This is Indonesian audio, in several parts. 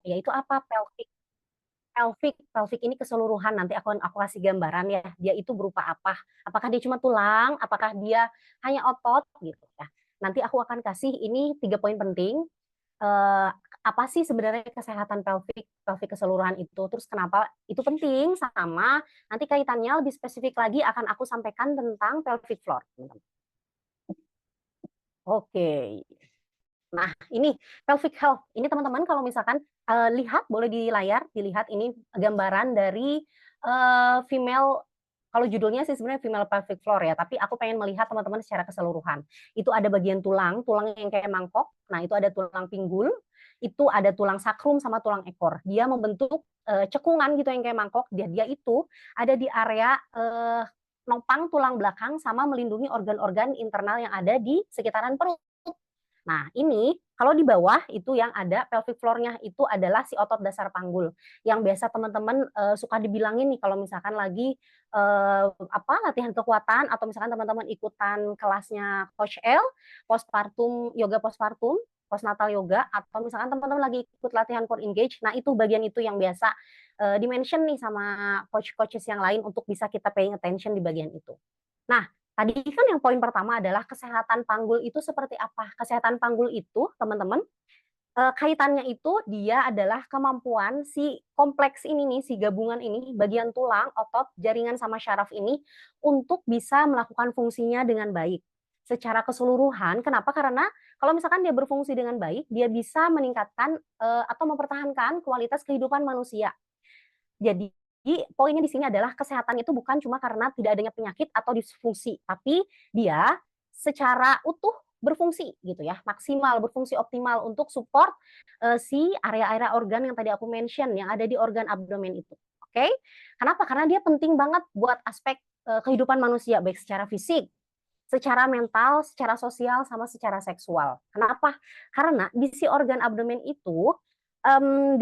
yaitu apa? Pelvic. Pelvic ini keseluruhan, nanti aku kasih gambaran ya, dia itu berupa apa? Apakah dia cuma tulang, apakah dia hanya otot gitu ya. Nanti aku akan kasih ini 3 poin penting. Eh, apa sih sebenarnya kesehatan pelvic, pelvic keseluruhan itu, terus kenapa itu penting, sama nanti kaitannya lebih spesifik lagi akan aku sampaikan tentang pelvic floor, teman-teman. Oke. Nah, ini pelvic health. Ini teman-teman kalau misalkan lihat, boleh di layar dilihat ini gambaran dari female, kalau judulnya sih sebenarnya female pelvic floor ya, tapi aku pengen melihat teman-teman secara keseluruhan. Itu ada bagian tulang, tulang yang kayak mangkok. Nah, itu ada tulang pinggul, itu ada tulang sakrum sama tulang ekor. Dia membentuk cekungan gitu yang kayak mangkok. Dia itu ada di area nopang tulang belakang sama melindungi organ-organ internal yang ada di sekitaran perut. Nah, ini kalau di bawah itu yang ada pelvic floor-nya itu adalah si otot dasar panggul yang biasa teman-teman suka dibilangin nih kalau misalkan lagi apa latihan kekuatan atau misalkan teman-teman ikutan kelasnya Coach L, postpartum yoga postpartum, postnatal yoga, atau misalkan teman-teman lagi ikut latihan core engage. Nah, itu bagian itu yang biasa di-mention nih sama coach-coaches yang lain untuk bisa kita paying attention di bagian itu. Nah, tadi kan yang poin pertama adalah kesehatan panggul itu seperti apa? Kesehatan panggul itu, teman-teman, kaitannya itu dia adalah kemampuan si kompleks ini nih, si gabungan ini, bagian tulang, otot, jaringan sama syaraf ini untuk bisa melakukan fungsinya dengan baik. Secara keseluruhan, kenapa? Karena kalau misalkan dia berfungsi dengan baik, dia bisa meningkatkan atau mempertahankan kualitas kehidupan manusia. Jadi poinnya di sini adalah kesehatan itu bukan cuma karena tidak adanya penyakit atau disfungsi, tapi dia secara utuh berfungsi gitu ya, maksimal, berfungsi optimal untuk support si area-area organ yang tadi aku mention yang ada di organ abdomen itu. Oke? Kenapa? Karena dia penting banget buat aspek kehidupan manusia baik secara fisik, secara mental, secara sosial, sama secara seksual. Kenapa? Karena di si organ abdomen itu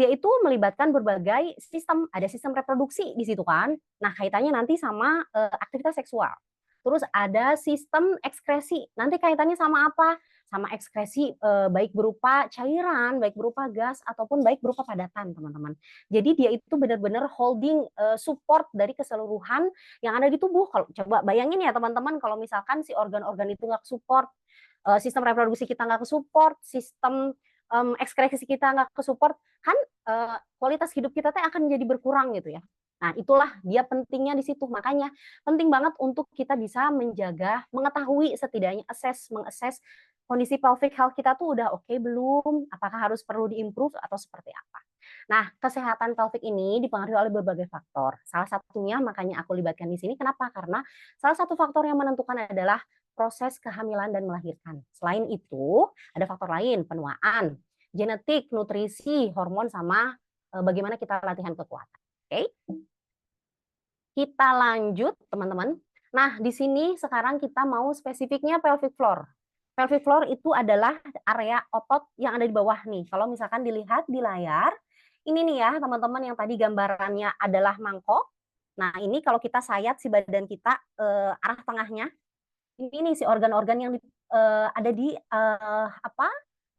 dia itu melibatkan berbagai sistem, ada sistem reproduksi di situ kan. Nah, kaitannya nanti sama aktivitas seksual. Terus ada sistem ekskresi. Nanti kaitannya sama apa? Sama ekskresi baik berupa cairan, baik berupa gas ataupun baik berupa padatan, teman-teman. Jadi dia itu benar-benar holding support dari keseluruhan yang ada di tubuh. Kalau coba bayangin ya teman-teman, kalau misalkan si organ-organ itu nggak support, sistem reproduksi kita nggak support, sistem ekskresi kita nggak support, kan kualitas hidup kita teh akan jadi berkurang gitu ya. Nah, itulah dia pentingnya di situ. Makanya penting banget untuk kita bisa menjaga, mengetahui setidaknya mengakses kondisi pelvic health kita tuh udah oke belum, apakah harus perlu diimprove atau seperti apa. Nah, kesehatan pelvic ini dipengaruhi oleh berbagai faktor. Salah satunya makanya aku libatkan di sini. Kenapa? Karena salah satu faktor yang menentukan adalah proses kehamilan dan melahirkan. Selain itu, ada faktor lain, penuaan, genetik, nutrisi, hormon, sama bagaimana kita latihan kekuatan. Oke, kita lanjut teman-teman. Nah, di sini sekarang kita mau spesifiknya pelvic floor. Pelvic floor itu adalah area otot yang ada di bawah nih. Kalau misalkan dilihat di layar, ini nih ya teman-teman yang tadi gambarannya adalah mangkok. Nah, ini kalau kita sayat si badan kita arah tengahnya, ini nih si organ-organ yang ada di apa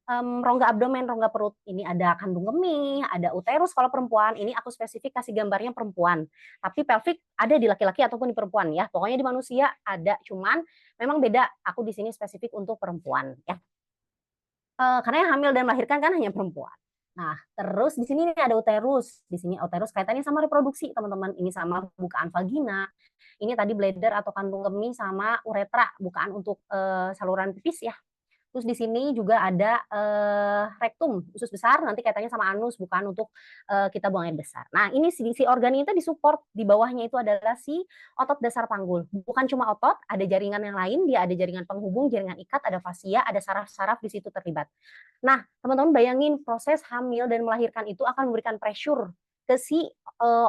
rongga abdomen, rongga perut. Ini ada kandung kemih, ada uterus kalau perempuan. Ini aku spesifik kasih gambarnya perempuan. Tapi pelvic ada di laki-laki ataupun di perempuan ya. Pokoknya di manusia ada, cuman memang beda. Aku di sini spesifik untuk perempuan ya. Karena yang hamil dan melahirkan kan hanya perempuan. Nah, terus di sini ada uterus. Di sini uterus kaitannya sama reproduksi, teman-teman. Ini sama bukaan vagina. Ini tadi bladder atau kandung kemih sama uretra, bukaan untuk saluran pipis ya. Terus di sini juga ada rektum, usus besar, nanti kaitannya sama anus, bukan untuk kita buang air besar. Nah, ini si organ ini disupport, di bawahnya itu adalah si otot dasar panggul. Bukan cuma otot, ada jaringan yang lain, dia ada jaringan penghubung, jaringan ikat, ada fasia, ada saraf-saraf di situ terlibat. Nah, teman-teman bayangin proses hamil dan melahirkan itu akan memberikan pressure ke si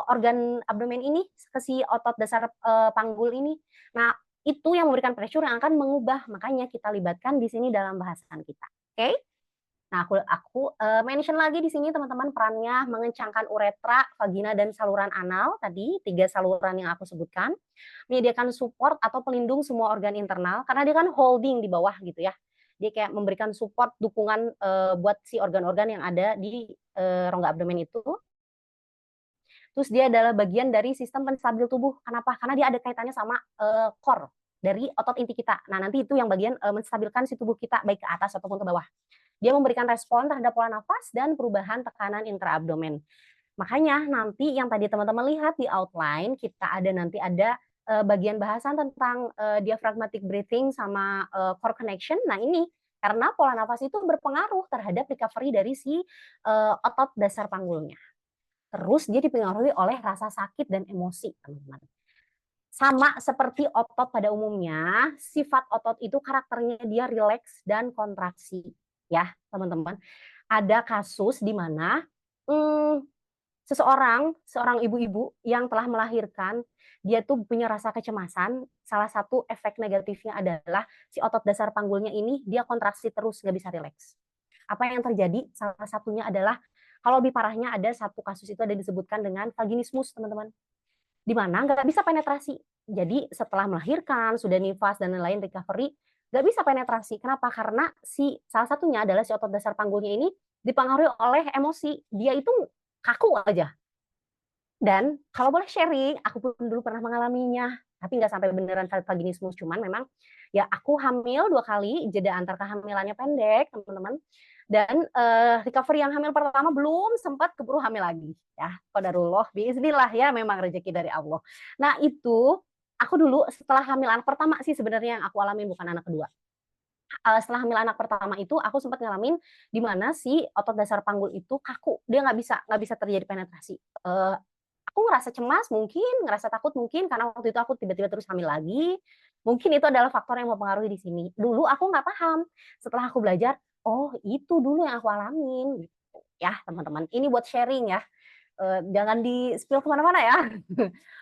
organ abdomen ini, ke si otot dasar panggul ini. Nah, itu yang memberikan pressure yang akan mengubah, makanya kita libatkan di sini dalam bahasan kita. Oke? Nah, aku mention lagi di sini teman-teman perannya mengencangkan uretra, vagina, dan saluran anal tadi, 3 saluran yang aku sebutkan, menyediakan support atau pelindung semua organ internal karena dia kan holding di bawah gitu ya. Dia kayak memberikan support, dukungan, buat si organ-organ yang ada di, rongga abdomen itu. Terus dia adalah bagian dari sistem penstabil tubuh. Kenapa? Karena dia ada kaitannya sama, core dari otot inti kita. Nah, nanti itu yang bagian, menstabilkan si tubuh kita baik ke atas ataupun ke bawah. Dia memberikan respon terhadap pola nafas dan perubahan tekanan intraabdomen. Makanya nanti yang tadi teman-teman lihat di outline, kita ada nanti ada, bagian bahasan tentang, diaphragmatic breathing sama, core connection. Nah ini, karena pola nafas itu berpengaruh terhadap recovery dari si, otot dasar panggulnya. Terus dia dipengaruhi oleh rasa sakit dan emosi, teman-teman. Sama seperti otot pada umumnya, sifat otot itu karakternya dia rileks dan kontraksi, ya, teman-teman. Ada kasus di mana, mmm, seorang ibu-ibu yang telah melahirkan, dia tuh punya rasa kecemasan, salah satu efek negatifnya adalah si otot dasar panggulnya ini dia kontraksi terus, nggak bisa rileks. Apa yang terjadi? Salah satunya adalah kalau lebih parahnya ada satu kasus itu ada disebutkan dengan vaginismus, teman-teman. Di mana nggak bisa penetrasi. Jadi setelah melahirkan, sudah nifas dan lain-lain recovery, nggak bisa penetrasi. Kenapa? Karena si salah satunya adalah si otot dasar panggulnya ini dipengaruhi oleh emosi. Dia itu kaku aja. Dan kalau boleh sharing, aku pun dulu pernah mengalaminya, tapi nggak sampai beneran vaginismus, cuman memang ya aku hamil 2 kali, jeda antar kehamilannya pendek, teman-teman. Dan, recovery yang hamil pertama belum sempat keburu hamil lagi, ya. Qadarullah, biiznillah ya, memang rezeki dari Allah. Nah itu, aku dulu setelah hamil anak pertama sih sebenarnya yang aku alamin, bukan anak kedua. Setelah hamil anak pertama itu aku sempat ngalamin di mana si otot dasar panggul itu kaku, dia nggak bisa terjadi penetrasi. Aku ngerasa cemas mungkin, ngerasa takut mungkin, karena waktu itu aku tiba-tiba terus hamil lagi, mungkin itu adalah faktor yang mempengaruhi di sini. Dulu aku nggak paham, setelah aku belajar, oh itu dulu yang aku alamin, gitu ya teman-teman. Ini buat sharing ya, jangan di-spill ke mana-mana ya.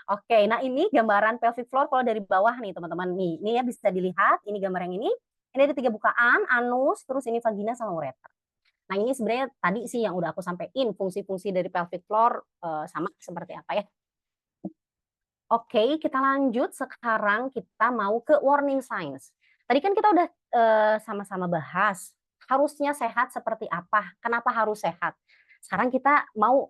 Oke, nah ini gambaran pelvic floor kalau dari bawah nih teman-teman, nih, ini ya bisa dilihat, ini gambar yang ini ada 3 bukaan, anus, terus ini vagina sama ureter. Nah ini sebenarnya tadi sih yang udah aku sampein, fungsi-fungsi dari pelvic floor, sama seperti apa ya. Oke, kita lanjut sekarang kita mau ke warning signs. Tadi kan kita udah, sama-sama bahas, harusnya sehat seperti apa, kenapa harus sehat. Sekarang kita mau,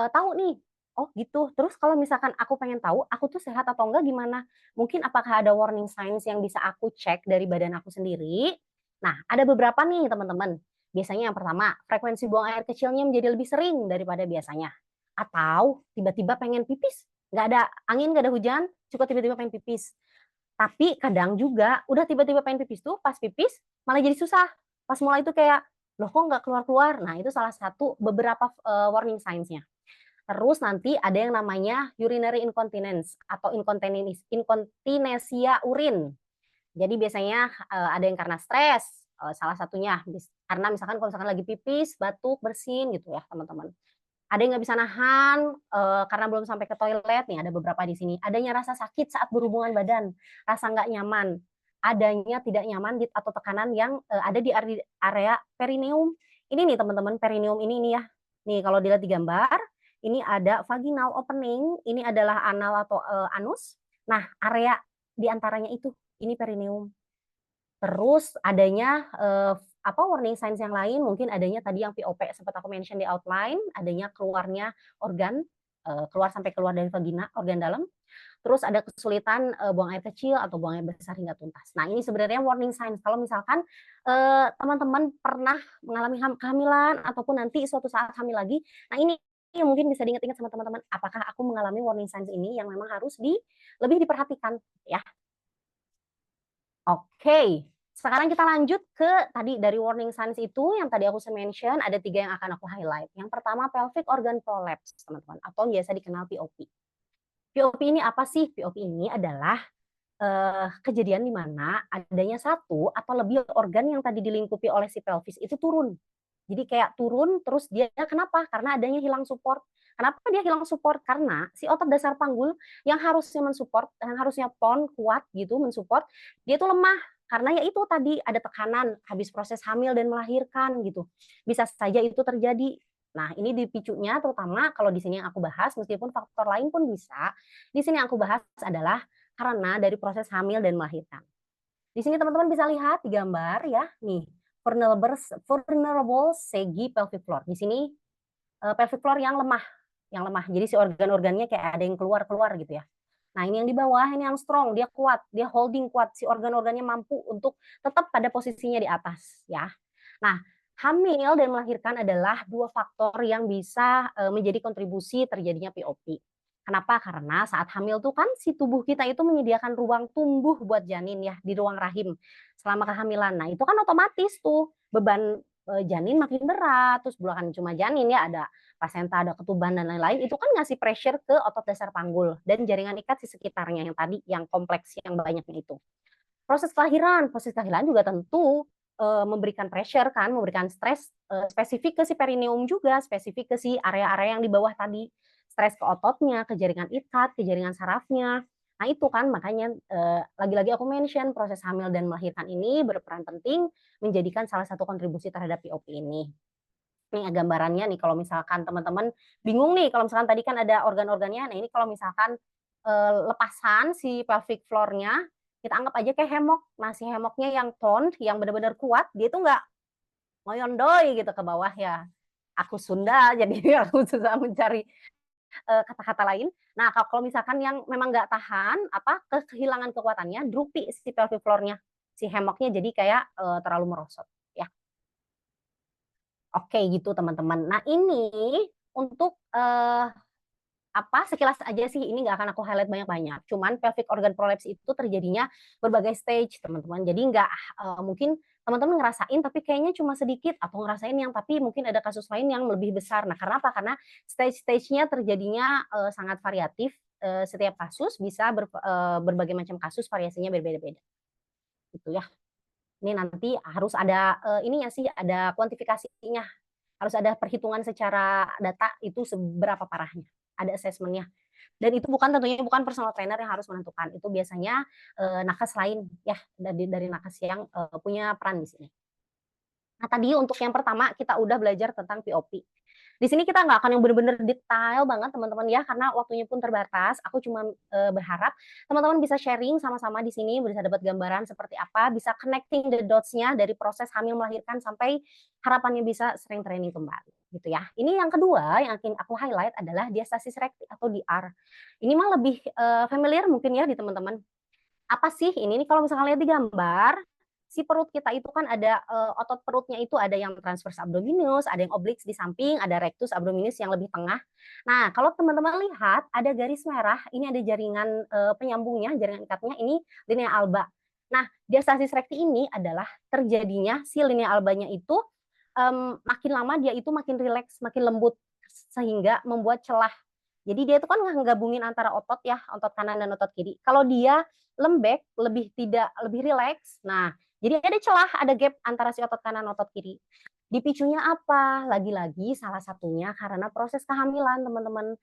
tahu nih, oh gitu, terus kalau misalkan aku pengen tahu, aku tuh sehat atau enggak gimana? Mungkin apakah ada warning signs yang bisa aku cek dari badan aku sendiri? Nah, ada beberapa nih teman-teman. Biasanya yang pertama, frekuensi buang air kecilnya menjadi lebih sering daripada biasanya. Atau tiba-tiba pengen pipis, nggak ada angin, nggak ada hujan, suka tiba-tiba pengen pipis. Tapi kadang juga udah tiba-tiba pengen pipis tuh, pas pipis malah jadi susah. Pas mulai itu kayak, "Loh kok nggak keluar-keluar?" Nah itu salah satu beberapa, warning signs-nya. Terus nanti ada yang namanya urinary incontinence atau inkontinesia urin. Jadi biasanya, ada yang karena stres, salah satunya karena misalkan kalau misalkan lagi pipis, batuk, bersin gitu ya teman-teman. Ada yang nggak bisa nahan, karena belum sampai ke toilet nih, ada beberapa di sini. Adanya rasa sakit saat berhubungan badan, rasa nggak nyaman, adanya tidak nyaman atau tekanan yang, ada di area perineum. Ini nih teman-teman, perineum ini nih ya. Nih kalau dilihat di gambar, ini ada vaginal opening, ini adalah anal atau, anus. Nah, area di antaranya itu, ini perineum. Terus adanya, warning signs yang lain mungkin adanya tadi yang POP sempat aku mention di outline, adanya keluarnya organ, keluar sampai keluar dari vagina, organ dalam. Terus ada kesulitan, buang air kecil atau buang air besar hingga tuntas. Nah ini sebenarnya warning signs kalau misalkan, teman-teman pernah mengalami kehamilan ataupun nanti suatu saat hamil lagi, nah ini yang mungkin bisa diingat-ingat sama teman-teman, apakah aku mengalami warning signs ini yang memang harus lebih diperhatikan ya. Oke, sekarang kita lanjut ke tadi dari warning signs itu yang tadi aku mention ada 3 yang akan aku highlight. Yang pertama pelvic organ prolapse teman-teman atau biasa dikenal POP. POP ini apa sih? POP ini adalah, kejadian di mana adanya satu atau lebih organ yang tadi dilingkupi oleh si pelvis itu turun. Jadi kayak turun terus dia kenapa? Karena adanya hilang support. Kenapa dia hilang support? Karena si otot dasar panggul yang harusnya mensupport, yang harusnya pon kuat gitu mensupport, dia itu lemah. Karena ya itu tadi ada tekanan habis proses hamil dan melahirkan gitu. Bisa saja itu terjadi. Nah, ini dipicunya terutama kalau di sini yang aku bahas meskipun faktor lain pun bisa. Di sini yang aku bahas adalah karena dari proses hamil dan melahirkan. Di sini teman-teman bisa lihat di gambar ya, nih vulnerable segi pelvic floor. Di sini pelvic floor yang lemah, yang lemah. Jadi si organ-organnya kayak ada yang keluar-keluar gitu ya. Nah, ini yang di bawah, ini yang strong, dia kuat, dia holding kuat, si organ-organnya mampu untuk tetap pada posisinya di atas ya. Nah, hamil dan melahirkan adalah dua faktor yang bisa menjadi kontribusi terjadinya POP. Kenapa? Karena saat hamil tuh kan si tubuh kita itu menyediakan ruang tumbuh buat janin ya di ruang rahim selama kehamilan. Nah, itu kan otomatis tuh beban janin makin berat, terus bukan cuma janin ya, ada plasenta, ada ketuban dan lain-lain, itu kan ngasih pressure ke otot dasar panggul dan jaringan ikat di sekitarnya yang tadi yang kompleks yang banyaknya itu. Proses kelahiran juga tentu memberikan pressure kan, memberikan stres spesifik ke si perineum juga, spesifik ke si area-area yang di bawah tadi, stres ke ototnya, ke jaringan ikat, ke jaringan sarafnya. Nah itu kan makanya lagi-lagi aku mention proses hamil dan melahirkan ini berperan penting menjadikan salah satu kontribusi terhadap POP ini. Nih gambarannya nih kalau misalkan teman-teman bingung nih kalau misalkan tadi kan ada organ-organnya, nah ini kalau misalkan lepasan si pelvic floor-nya, kita anggap aja kayak hemok. Nah si hemoknya yang toned, yang benar-benar kuat, dia itu nggak ngoyondoy gitu ke bawah ya. Aku Sunda jadi aku susah mencari kata-kata lain. Nah kalau misalkan yang memang nggak tahan, apa kehilangan kekuatannya, droopy si pelvic floor-nya, si hemoknya jadi kayak terlalu merosot ya. Oke gitu teman-teman. Nah ini untuk apa sekilas aja sih ini nggak akan aku highlight banyak-banyak. Cuman pelvic organ prolapse itu terjadinya berbagai stage teman-teman. Jadi nggak mungkin teman-teman ngerasain tapi kayaknya cuma sedikit atau ngerasain yang tapi mungkin ada kasus lain yang lebih besar. Nah karena apa? Karena stage-stage-nya terjadinya sangat variatif. Setiap kasus bisa berbagai macam kasus variasinya berbeda-beda. Gitu ya. Ini nanti harus ada ininya sih, ada kuantifikasinya. Harus ada perhitungan secara data itu seberapa parahnya. Ada assessment-nya. Dan itu bukan tentunya bukan personal trainer yang harus menentukan. Itu biasanya nakes lain ya dari nakes yang punya peran di sini. Nah, tadi untuk yang pertama kita udah belajar tentang POP. Di sini kita nggak akan yang benar-benar detail banget teman-teman ya, karena waktunya pun terbatas. Aku cuma berharap teman-teman bisa sharing sama-sama di sini, bisa dapat gambaran seperti apa, bisa connecting the dots-nya dari proses hamil melahirkan sampai harapannya bisa sering training kembali gitu ya. Ini yang kedua yang akan aku highlight adalah diastasis recti atau DR. Ini mah lebih familiar mungkin ya di teman-teman. Apa sih ini nih kalau misalkan lihat di gambar, si perut kita itu kan ada otot perutnya itu ada yang transverse abdominis, ada yang obliques di samping, ada rectus abdominis yang lebih tengah. Nah, kalau teman-teman lihat ada garis merah, ini ada jaringan penyambungnya, jaringan ikatnya ini linea alba. Nah, diastasis recti ini adalah terjadinya si linea albanya itu makin lama dia itu makin rileks, makin lembut sehingga membuat celah. Jadi dia itu kan ngegabungin antara otot ya, otot kanan dan otot kiri. Kalau dia lembek, lebih rileks. Nah, jadi ada celah, ada gap antara si otot kanan otot kiri. Dipicunya apa? Lagi-lagi salah satunya karena proses kehamilan, teman-teman.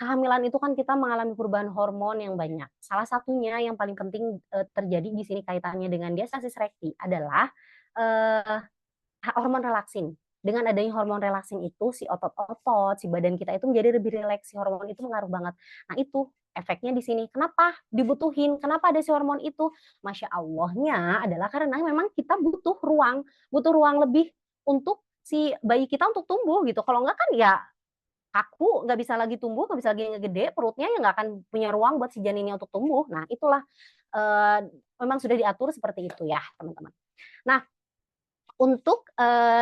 Kehamilan itu kan kita mengalami perubahan hormon yang banyak. Salah satunya yang paling penting terjadi di sini kaitannya dengan diastasis recti adalah eh, hormon relaksin. Dengan adanya hormon relaksin itu, si otot-otot, si badan kita itu menjadi lebih rileks. Si hormon itu mengaruh banget. Nah itu efeknya di sini. Kenapa dibutuhin? Kenapa ada si hormon itu? Masya Allahnya adalah karena memang kita butuh ruang lebih untuk si bayi kita untuk tumbuh gitu. Kalau enggak kan ya kaku, nggak bisa lagi tumbuh, nggak bisa lagi gede, perutnya ya nggak akan punya ruang buat si janinnya untuk tumbuh. Nah itulah memang sudah diatur seperti itu ya teman-teman. Nah untuk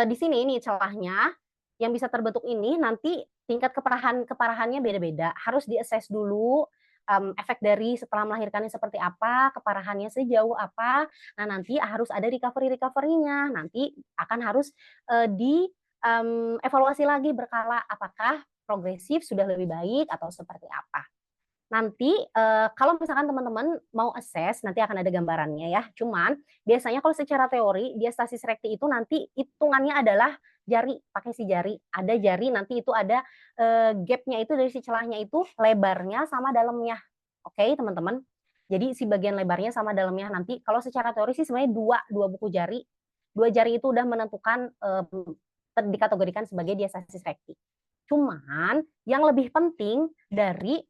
di sini nih celahnya yang bisa terbentuk ini nanti tingkat keparahannya beda-beda. Harus di-assess dulu efek dari setelah melahirkannya seperti apa, keparahannya sejauh apa. Nah, nanti harus ada recovery-nya. Nanti akan harus evaluasi lagi berkala apakah progresif sudah lebih baik atau seperti apa. Nanti kalau misalkan teman-teman mau assess nanti akan ada gambarannya ya. Cuman biasanya kalau secara teori diastasis recti itu nanti hitungannya adalah jari, pakai si jari. Ada jari nanti itu ada gapnya itu dari si celahnya itu lebarnya sama dalamnya. Oke, teman-teman. Jadi si bagian lebarnya sama dalamnya nanti kalau secara teori sih sebenarnya dua buku jari. Dua jari itu udah menentukan dikategorikan sebagai diastasis recti. Cuman yang lebih penting dari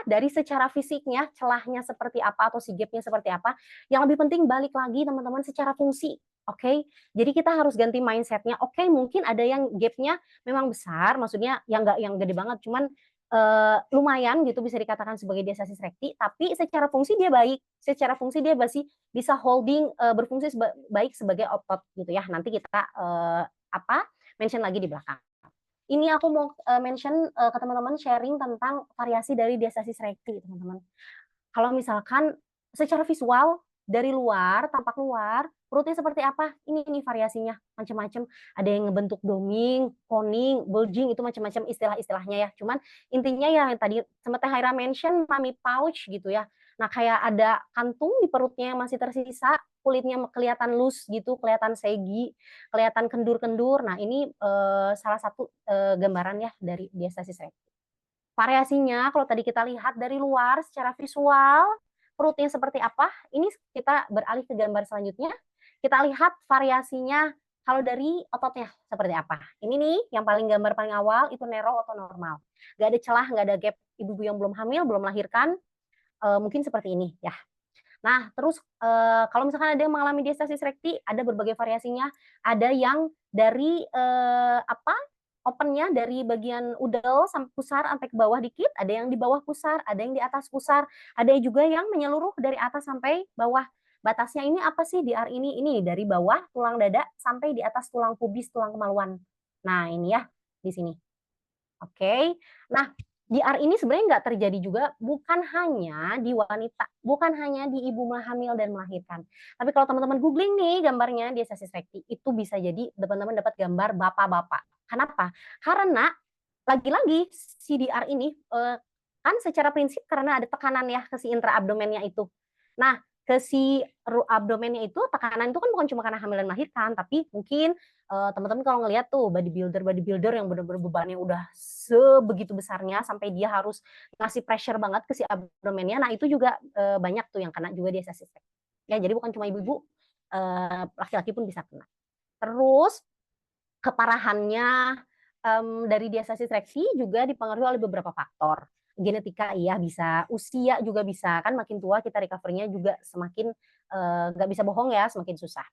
dari secara fisiknya, celahnya seperti apa atau si gap-nya seperti apa, yang lebih penting balik lagi teman-teman secara fungsi, oke? Jadi kita harus ganti mindset-nya, oke mungkin ada yang gap-nya memang besar, maksudnya yang gede banget, cuman, lumayan gitu bisa dikatakan sebagai diastasis recti, tapi secara fungsi dia baik, secara fungsi dia masih bisa holding, berfungsi baik sebagai otot gitu ya, nanti kita, mention lagi di belakang. Ini aku mau, mention, ke teman-teman sharing tentang variasi dari diastasis recti, teman-teman. Kalau misalkan secara visual, dari luar, tampak luar, perutnya seperti apa, ini nih variasinya, macam-macam. Ada yang ngebentuk doming, koning, bulging, itu macam-macam istilah-istilahnya ya. Cuman intinya ya yang tadi sempat Teh Haira mention mummy pouch gitu ya. Nah, kayak ada kantung di perutnya yang masih tersisa, kulitnya kelihatan loose gitu, kelihatan saggy, kelihatan kendur-kendur. Nah, ini, salah satu, gambaran ya dari diastasis recti. Variasinya kalau tadi kita lihat dari luar secara visual, perutnya seperti apa, ini kita beralih ke gambar selanjutnya, kita lihat variasinya kalau dari ototnya seperti apa. Ini nih yang gambar paling awal itu narrow atau normal. Nggak ada celah, nggak ada gap, ibu-ibu yang belum hamil, belum melahirkan, mungkin seperti ini ya. Nah, terus, kalau misalkan ada yang mengalami diastasis recti, ada berbagai variasinya. Ada yang dari, opennya dari bagian udel pusar sampai ke bawah dikit, ada yang di bawah pusar, ada yang di atas pusar, ada juga yang menyeluruh dari atas sampai bawah. Batasnya ini apa sih DR ini? Ini dari bawah tulang dada sampai di atas tulang pubis, tulang kemaluan. Nah, ini ya, di sini. Oke. Nah, DR ini sebenarnya nggak terjadi juga bukan hanya di wanita, bukan hanya di ibu hamil dan melahirkan. Tapi kalau teman-teman googling nih gambarnya diastasis recti, itu bisa jadi teman-teman dapat gambar bapak-bapak. Kenapa? Karena lagi-lagi si DR ini, kan secara prinsip karena ada tekanan ya ke si intraabdomennya itu. Nah, ke si abdomennya itu tekanan itu kan bukan cuma karena hamil dan melahirkan, tapi mungkin teman-teman kalau ngelihat tuh bodybuilder yang benar-benar bebannya udah sebegitu besarnya sampai dia harus ngasih pressure banget ke si abdomennya. Nah, itu juga banyak tuh yang kena juga diastasis recti. Ya, jadi bukan cuma ibu-ibu, laki-laki pun bisa kena. Terus keparahannya dari diastasis recti juga dipengaruhi oleh beberapa faktor. Genetika iya bisa, usia juga bisa, kan makin tua kita recovery-nya juga semakin nggak bisa bohong ya, semakin susah.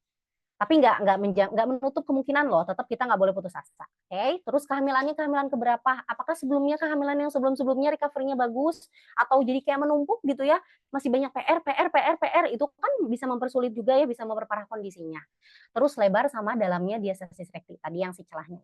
Tapi nggak menutup kemungkinan loh, tetap kita nggak boleh putus asa. Oke, terus kehamilannya kehamilan keberapa? Apakah sebelumnya kehamilan yang sebelum-sebelumnya recovery-nya bagus atau jadi kayak menumpuk gitu ya? Masih banyak PR, itu kan bisa mempersulit juga ya, bisa memperparah kondisinya. Terus lebar sama dalamnya diastasis recti tadi yang si celahnya.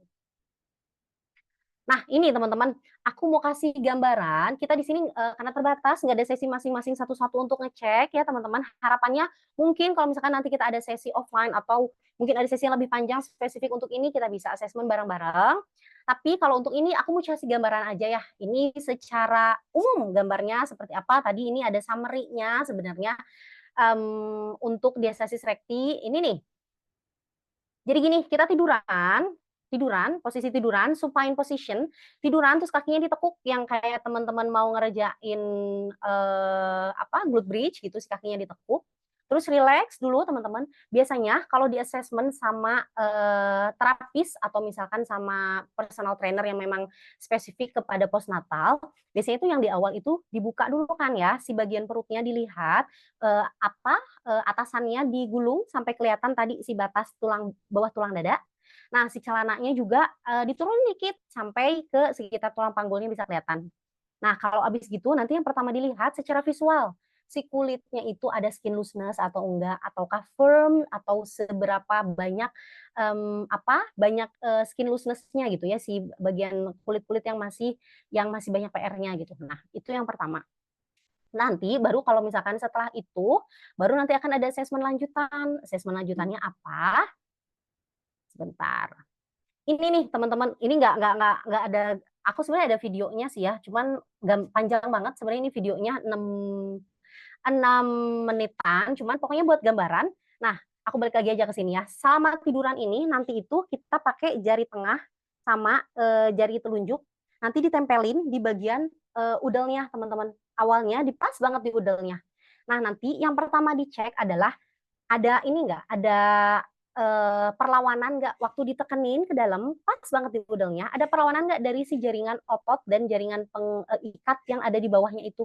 Nah, ini teman-teman, aku mau kasih gambaran, kita di sini, karena terbatas, nggak ada sesi masing-masing satu-satu untuk ngecek ya teman-teman, harapannya mungkin kalau misalkan nanti kita ada sesi offline atau mungkin ada sesi yang lebih panjang spesifik untuk ini, kita bisa assessment bareng-bareng. Tapi kalau untuk ini aku mau kasih gambaran aja ya, ini secara umum gambarnya seperti apa, tadi ini ada summary-nya sebenarnya, untuk diastasis recti, ini nih. Jadi gini, kita posisi tiduran, supine position, tiduran terus kakinya ditekuk yang kayak teman-teman mau ngerjain glute bridge gitu, si kakinya ditekuk. Terus relax dulu teman-teman. Biasanya kalau di assessment sama terapis atau misalkan sama personal trainer yang memang spesifik kepada postnatal, biasanya itu yang di awal itu dibuka dulu kan ya, si bagian perutnya dilihat atasannya digulung sampai kelihatan tadi si batas bawah tulang dada. Nah, si celananya juga diturunin dikit sampai ke sekitar tulang panggulnya bisa kelihatan. Nah, kalau abis gitu nanti yang pertama dilihat secara visual, si kulitnya itu ada skin looseness atau enggak, ataukah firm atau seberapa banyak banyak skin looseness-nya gitu ya, si bagian kulit-kulit yang masih banyak PR-nya gitu. Nah, itu yang pertama. Nanti baru kalau misalkan setelah itu, baru nanti akan ada asesmen lanjutan. Asesmen lanjutannya apa? Sebentar. Ini nih teman-teman, ini nggak ada, aku sebenarnya ada videonya sih ya, cuman panjang banget sebenarnya ini videonya 6 menitan, cuman pokoknya buat gambaran. Nah, aku balik lagi aja ke sini ya. Selama tiduran ini nanti itu kita pakai jari tengah sama jari telunjuk, nanti ditempelin di bagian udelnya teman-teman. Awalnya dipas banget di udelnya. Nah, nanti yang pertama dicek adalah ada ini enggak, ada perlawanan nggak waktu ditekenin ke dalam, pas banget di udelnya, ada perlawanan nggak dari si jaringan otot dan jaringan pengikat yang ada di bawahnya itu.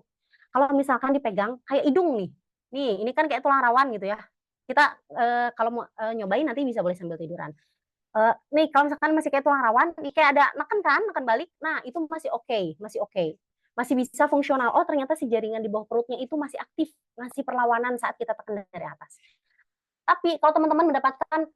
Kalau misalkan dipegang kayak hidung nih ini kan kayak tulang rawan gitu ya. Kita kalau mau nyobain nanti bisa boleh sambil tiduran. Nih kalau misalkan masih kayak tulang rawan, nih kayak ada neken kan, neken balik, nah itu masih oke, masih oke. Masih bisa fungsional. Oh ternyata si jaringan di bawah perutnya itu masih aktif, ngasih perlawanan saat kita tekan dari atas. Tapi kalau teman-teman mendapatkan,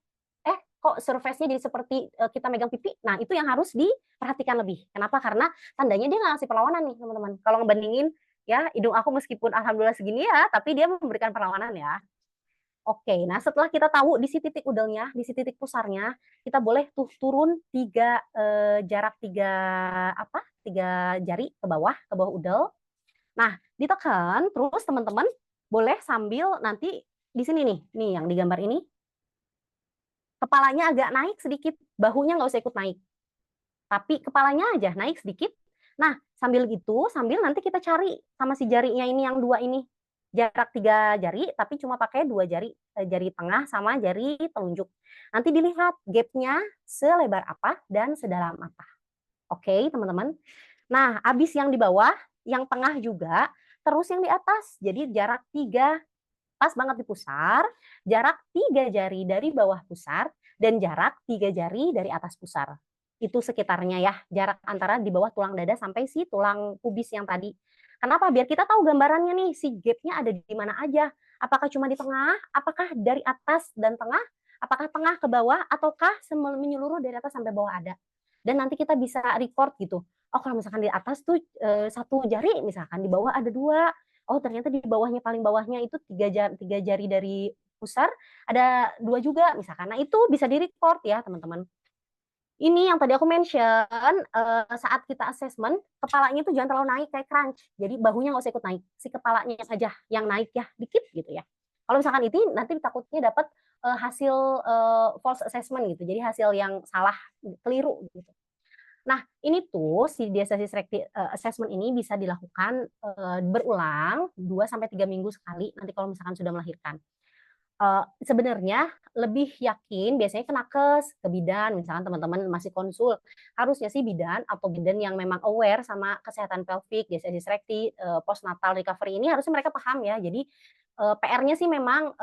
kok surface-nya jadi seperti kita megang pipi, nah itu yang harus diperhatikan lebih. Kenapa? Karena tandanya dia nggak ngasih perlawanan nih teman-teman. Kalau ngebandingin ya hidung aku meskipun alhamdulillah segini ya, tapi dia memberikan perlawanan ya. Oke, nah setelah kita tahu di si titik udelnya, di si titik pusarnya, kita boleh tuh turun jarak tiga jari ke bawah udel. Nah, ditekan terus teman-teman boleh sambil nanti di sini nih yang digambar ini, kepalanya agak naik sedikit, bahunya nggak usah ikut naik. Tapi kepalanya aja naik sedikit. Nah, sambil gitu, sambil nanti kita cari sama si jarinya ini yang dua ini. Jarak 3 jari, tapi cuma pakai 2 jari, jari tengah sama jari telunjuk. Nanti dilihat gapnya selebar apa dan sedalam apa. Oke, teman-teman. Nah, habis yang di bawah, yang tengah juga, terus yang di atas. Jadi jarak 3 pas banget di pusar, jarak 3 jari dari bawah pusar, dan jarak 3 jari dari atas pusar. Itu sekitarnya ya, jarak antara di bawah tulang dada sampai si tulang pubis yang tadi. Kenapa? Biar kita tahu gambarannya nih, si gapnya ada di mana aja. Apakah cuma di tengah, apakah dari atas dan tengah, apakah tengah ke bawah, ataukah menyeluruh dari atas sampai bawah ada. Dan nanti kita bisa record gitu. Oh kalau misalkan di atas tuh 1 jari, misalkan di bawah ada 2, oh ternyata di bawahnya paling bawahnya itu 3 jari dari pusar ada 2 juga misalkan. Nah itu bisa di-record ya teman-teman. Ini yang tadi aku mention saat kita assessment kepalanya itu jangan terlalu naik kayak crunch. Jadi bahunya nggak usah ikut naik, si kepalanya saja yang naik ya dikit gitu ya. Kalau misalkan itu nanti takutnya dapat hasil false assessment gitu. Jadi hasil yang salah, keliru gitu. Nah, ini tuh si diastasis recti assessment ini bisa dilakukan, berulang 2 sampai 3 minggu sekali nanti kalau misalkan sudah melahirkan. Sebenarnya lebih yakin biasanya ke nakes, ke bidan, misalkan teman-teman masih konsul, harusnya sih bidan atau bidan yang memang aware sama kesehatan pelvik, diastasis recti, postnatal recovery ini harusnya mereka paham ya. Jadi, PR-nya sih memang,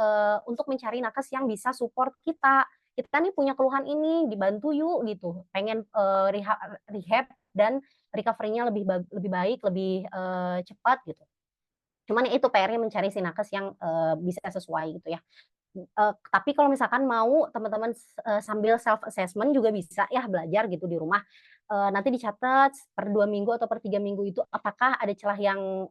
untuk mencari nakes yang bisa support kita. Kita nih punya keluhan ini, dibantu yuk gitu, pengen, rehab dan recovery-nya lebih baik, lebih, cepat gitu. Cuman ya itu PR-nya mencari si nakes yang, bisa sesuai gitu ya. Tapi kalau misalkan mau teman-teman sambil self assessment juga bisa ya belajar gitu di rumah. Nanti dicatat per 2 minggu atau per 3 minggu itu apakah ada celah yang,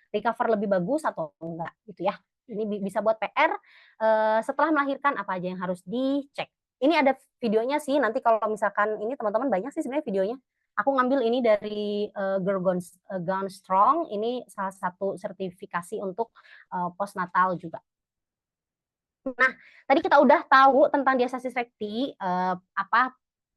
recover lebih bagus atau enggak gitu ya. Ini bisa buat PR, setelah melahirkan apa aja yang harus dicek. Ini ada videonya sih nanti kalau misalkan ini teman-teman banyak sih sebenarnya videonya. Aku ngambil ini dari, Gone Strong, ini salah satu sertifikasi untuk, postnatal juga. Nah, tadi kita udah tahu tentang diastasis recti,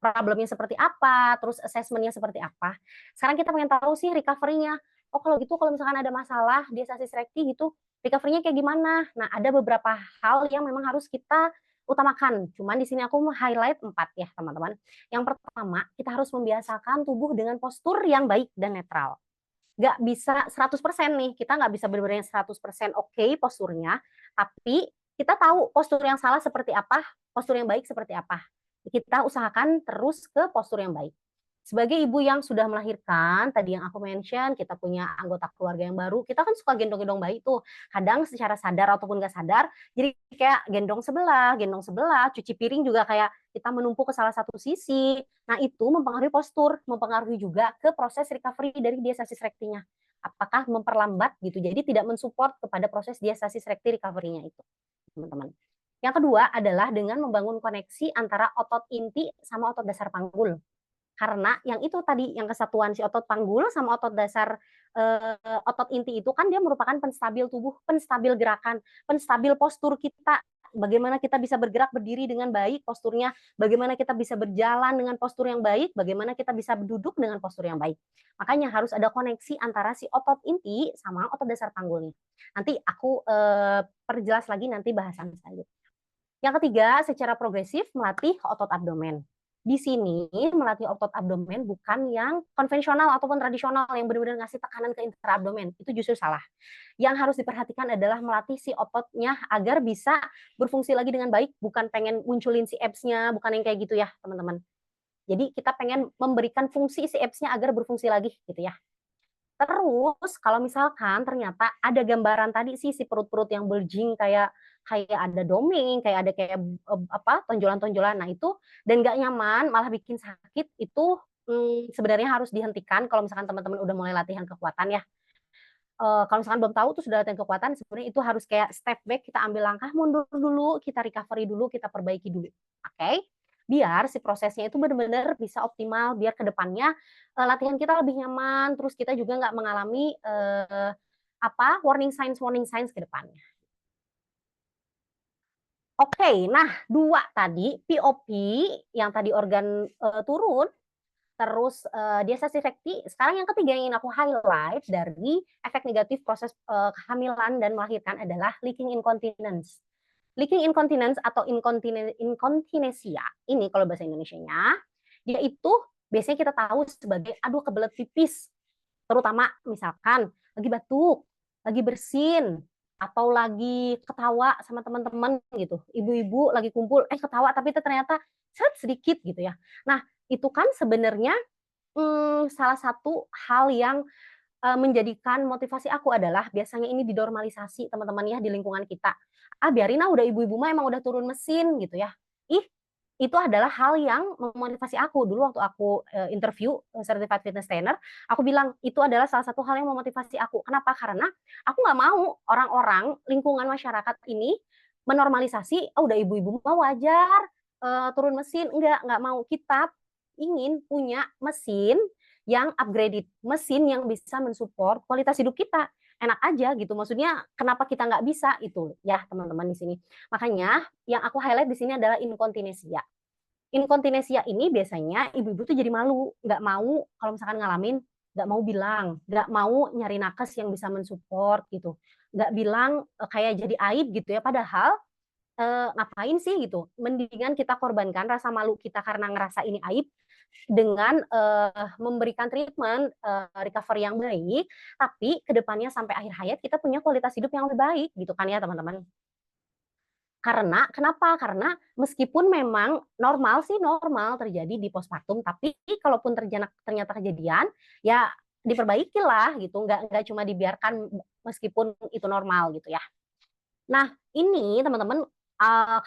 problemnya seperti apa, terus assessment-nya seperti apa. Sekarang kita pengen tahu sih recovery-nya. Oh kalau gitu kalau misalkan ada masalah diastasis recti gitu, recovery-nya kayak gimana? Nah, ada beberapa hal yang memang harus kita utamakan. Cuman di sini aku mau highlight 4 ya, teman-teman. Yang pertama, kita harus membiasakan tubuh dengan postur yang baik dan netral. Nggak bisa 100% nih, kita nggak bisa benar-benar 100% oke posturnya, tapi kita tahu postur yang salah seperti apa, postur yang baik seperti apa. Kita usahakan terus ke postur yang baik. Sebagai ibu yang sudah melahirkan, tadi yang aku mention, kita punya anggota keluarga yang baru, kita kan suka gendong-gendong bayi tuh. Kadang secara sadar ataupun nggak sadar, jadi kayak gendong sebelah, cuci piring juga kayak kita menumpuk ke salah satu sisi. Nah itu mempengaruhi postur, mempengaruhi juga ke proses recovery dari diastasis recti-nya. Apakah memperlambat gitu, jadi tidak mensupport kepada proses diastasis recti recovery-nya itu, teman-teman. Yang kedua adalah dengan membangun koneksi antara otot inti sama otot dasar panggul. Karena yang itu tadi, yang kesatuan si otot panggul sama otot dasar, otot inti itu kan dia merupakan penstabil tubuh, penstabil gerakan, penstabil postur kita. Bagaimana kita bisa bergerak berdiri dengan baik posturnya, bagaimana kita bisa berjalan dengan postur yang baik, bagaimana kita bisa duduk dengan postur yang baik. Makanya harus ada koneksi antara si otot inti sama otot dasar panggulnya. Nanti aku, perjelas lagi nanti bahasan selanjutnya. Yang ketiga, secara progresif melatih otot abdomen. Di sini melatih otot abdomen bukan yang konvensional ataupun tradisional yang benar-benar ngasih tekanan ke intraabdomen. Itu justru salah. Yang harus diperhatikan adalah melatih si ototnya agar bisa berfungsi lagi dengan baik, bukan pengen munculin si abs-nya, bukan yang kayak gitu ya, teman-teman. Jadi kita pengen memberikan fungsi si abs-nya agar berfungsi lagi gitu ya. Terus kalau misalkan ternyata ada gambaran tadi sih si perut-perut yang bulging kayak kayak ada doming, kayak ada kayak apa tonjolan-tonjolan. Nah, itu dan nggak nyaman, malah bikin sakit itu sebenarnya harus dihentikan kalau misalkan teman-teman udah mulai latihan kekuatan ya. Kalau misalkan belum tahu tuh sudah latihan kekuatan sebenarnya itu harus kayak step back, kita ambil langkah mundur dulu, kita recovery dulu, kita perbaiki dulu. Oke? Biar si prosesnya itu benar-benar bisa optimal, biar ke depannya latihan kita lebih nyaman, terus kita juga nggak mengalami apa warning signs ke depannya. Oke, nah 2 tadi POP yang tadi organ turun, terus dia sensitivity. Sekarang yang ketiga yang ingin aku highlight dari efek negatif proses kehamilan dan melahirkan adalah leaking incontinence. Leaking incontinence atau inkontinesia ini kalau bahasa Indonesianya, dia itu biasanya kita tahu sebagai aduh kebelet pipis, terutama misalkan lagi batuk, lagi bersin, atau lagi ketawa sama teman-teman gitu. Ibu-ibu lagi kumpul, ketawa tapi itu ternyata sedikit gitu ya. Nah, itu kan sebenarnya salah satu hal yang menjadikan motivasi aku adalah biasanya ini dinormalisasi teman-teman ya di lingkungan kita. Biarin udah ibu-ibu mah emang udah turun mesin gitu ya. Ih, itu adalah hal yang memotivasi aku. Dulu waktu aku interview certified fitness trainer, aku bilang itu adalah salah satu hal yang memotivasi aku. Kenapa? Karena aku nggak mau orang-orang lingkungan masyarakat ini menormalisasi, udah ibu-ibu mah wajar turun mesin. Enggak mau. Kita ingin punya mesin yang upgraded, mesin yang bisa mensupport kualitas hidup kita. Enak aja gitu. Maksudnya kenapa kita nggak bisa itu ya teman-teman di sini. Makanya yang aku highlight di sini adalah inkontinesia. Inkontinesia ini biasanya ibu-ibu tuh jadi malu, nggak mau kalau misalkan ngalamin, nggak mau bilang, nggak mau nyari nakes yang bisa mensupport gitu, nggak bilang kayak jadi aib gitu ya. Padahal ngapain sih gitu? Mendingan kita korbankan rasa malu kita karena ngerasa ini aib dengan memberikan treatment recovery yang baik, tapi kedepannya sampai akhir hayat kita punya kualitas hidup yang lebih baik gitu kan ya teman-teman. Karena kenapa? Karena meskipun memang normal sih normal terjadi di postpartum, tapi kalaupun ternyata kejadian, ya diperbaikilah gitu, nggak cuma dibiarkan meskipun itu normal gitu ya. Nah, ini teman-teman,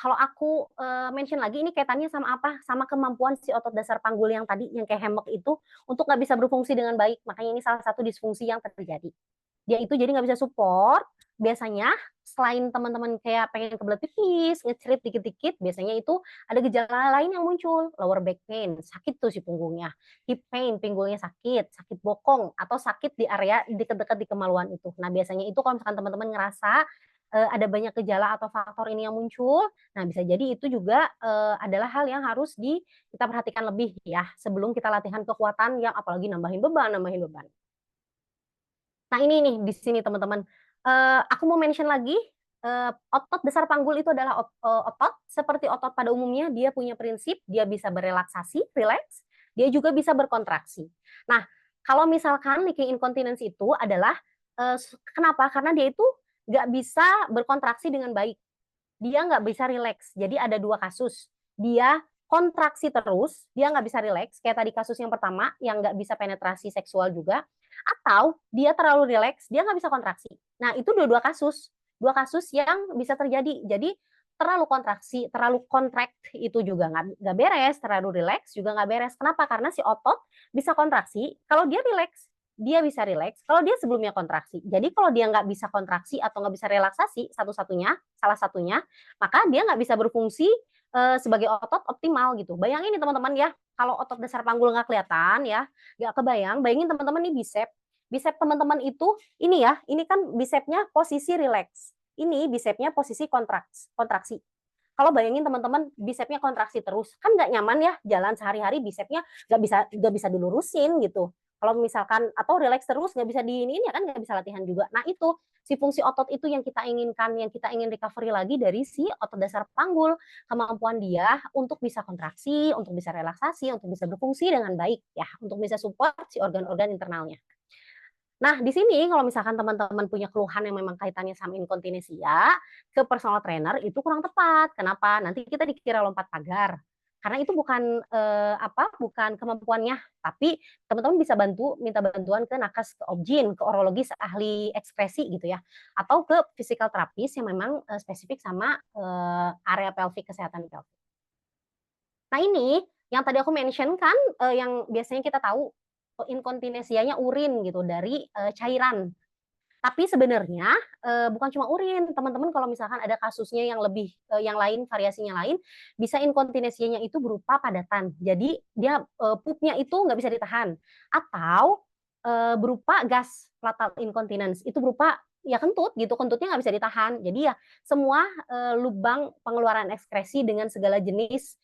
kalau aku, mention lagi ini kaitannya sama apa, sama kemampuan si otot dasar panggul yang tadi, yang kayak hammock itu, untuk nggak bisa berfungsi dengan baik. Makanya ini salah satu disfungsi yang terjadi. Dia itu jadi nggak bisa support, biasanya selain teman-teman kayak pengen kebelet pipis, ngecerit dikit-dikit, biasanya itu ada gejala lain yang muncul, lower back pain, sakit tuh si punggungnya, hip pain, pinggulnya sakit, sakit bokong, atau sakit di area dekat-dekat di kemaluan itu. Nah, biasanya itu kalau misalkan teman-teman ngerasa ada banyak gejala atau faktor ini yang muncul, nah bisa jadi itu juga adalah hal yang harus kita perhatikan lebih ya sebelum kita latihan kekuatan yang apalagi nambahin beban, nambahin beban. Nah ini nih di sini teman-teman, aku mau mention lagi, otot dasar panggul itu adalah otot seperti otot pada umumnya dia punya prinsip, dia bisa berelaksasi, rileks, dia juga bisa berkontraksi. Nah, kalau misalkan leaking incontinence itu adalah, kenapa? Karena dia itu nggak bisa berkontraksi dengan baik, dia nggak bisa rileks. Jadi ada 2 kasus, dia kontraksi terus, dia nggak bisa rileks, kayak tadi kasus yang pertama yang nggak bisa penetrasi seksual juga, atau dia terlalu rileks, dia nggak bisa kontraksi. Nah itu dua-dua kasus, 2 kasus yang bisa terjadi. Jadi terlalu kontraksi, terlalu contract itu juga nggak beres, terlalu rileks juga nggak beres. Kenapa? Karena si otot bisa kontraksi, kalau dia rileks, dia bisa rileks, kalau dia sebelumnya kontraksi. Jadi kalau dia nggak bisa kontraksi atau nggak bisa relaksasi salah satunya, maka dia nggak bisa berfungsi sebagai otot optimal gitu. Bayangin nih teman-teman ya, kalau otot dasar panggul nggak kelihatan ya, nggak kebayang, bayangin teman-teman nih bicep. Bicep teman-teman itu, ini ya, ini kan bicepnya posisi rileks. Ini bicepnya posisi kontraksi. Kalau bayangin teman-teman bicepnya kontraksi terus, kan nggak nyaman ya jalan sehari-hari bicepnya nggak bisa dilurusin gitu. Kalau misalkan atau rileks terus nggak bisa diiniin ya kan nggak bisa latihan juga. Nah itu si fungsi otot itu yang kita inginkan, yang kita ingin recovery lagi dari si otot dasar panggul, kemampuan dia untuk bisa kontraksi, untuk bisa relaksasi, untuk bisa berfungsi dengan baik ya, untuk bisa support si organ-organ internalnya. Nah, di sini kalau misalkan teman-teman punya keluhan yang memang kaitannya sama inkontinensia, ke personal trainer itu kurang tepat. Kenapa? Nanti kita dikira lompat pagar. Karena itu bukan bukan kemampuannya, tapi teman-teman bisa minta bantuan ke nakas, ke objin, ke urologis ahli ekspresi gitu ya, atau ke physical therapist yang memang spesifik sama area pelvic, kesehatan pelvic. Nah ini yang tadi aku mention kan yang biasanya kita tahu inkontinensianya urin gitu dari cairan. Tapi sebenarnya bukan cuma urin, teman-teman kalau misalkan ada kasusnya yang lebih yang lain variasinya lain, bisa inkontinensianya itu berupa padatan. Jadi dia pupnya itu nggak bisa ditahan atau berupa gas flatal incontinence itu berupa ya kentut gitu, kentutnya nggak bisa ditahan. Jadi ya semua lubang pengeluaran ekskresi dengan segala jenis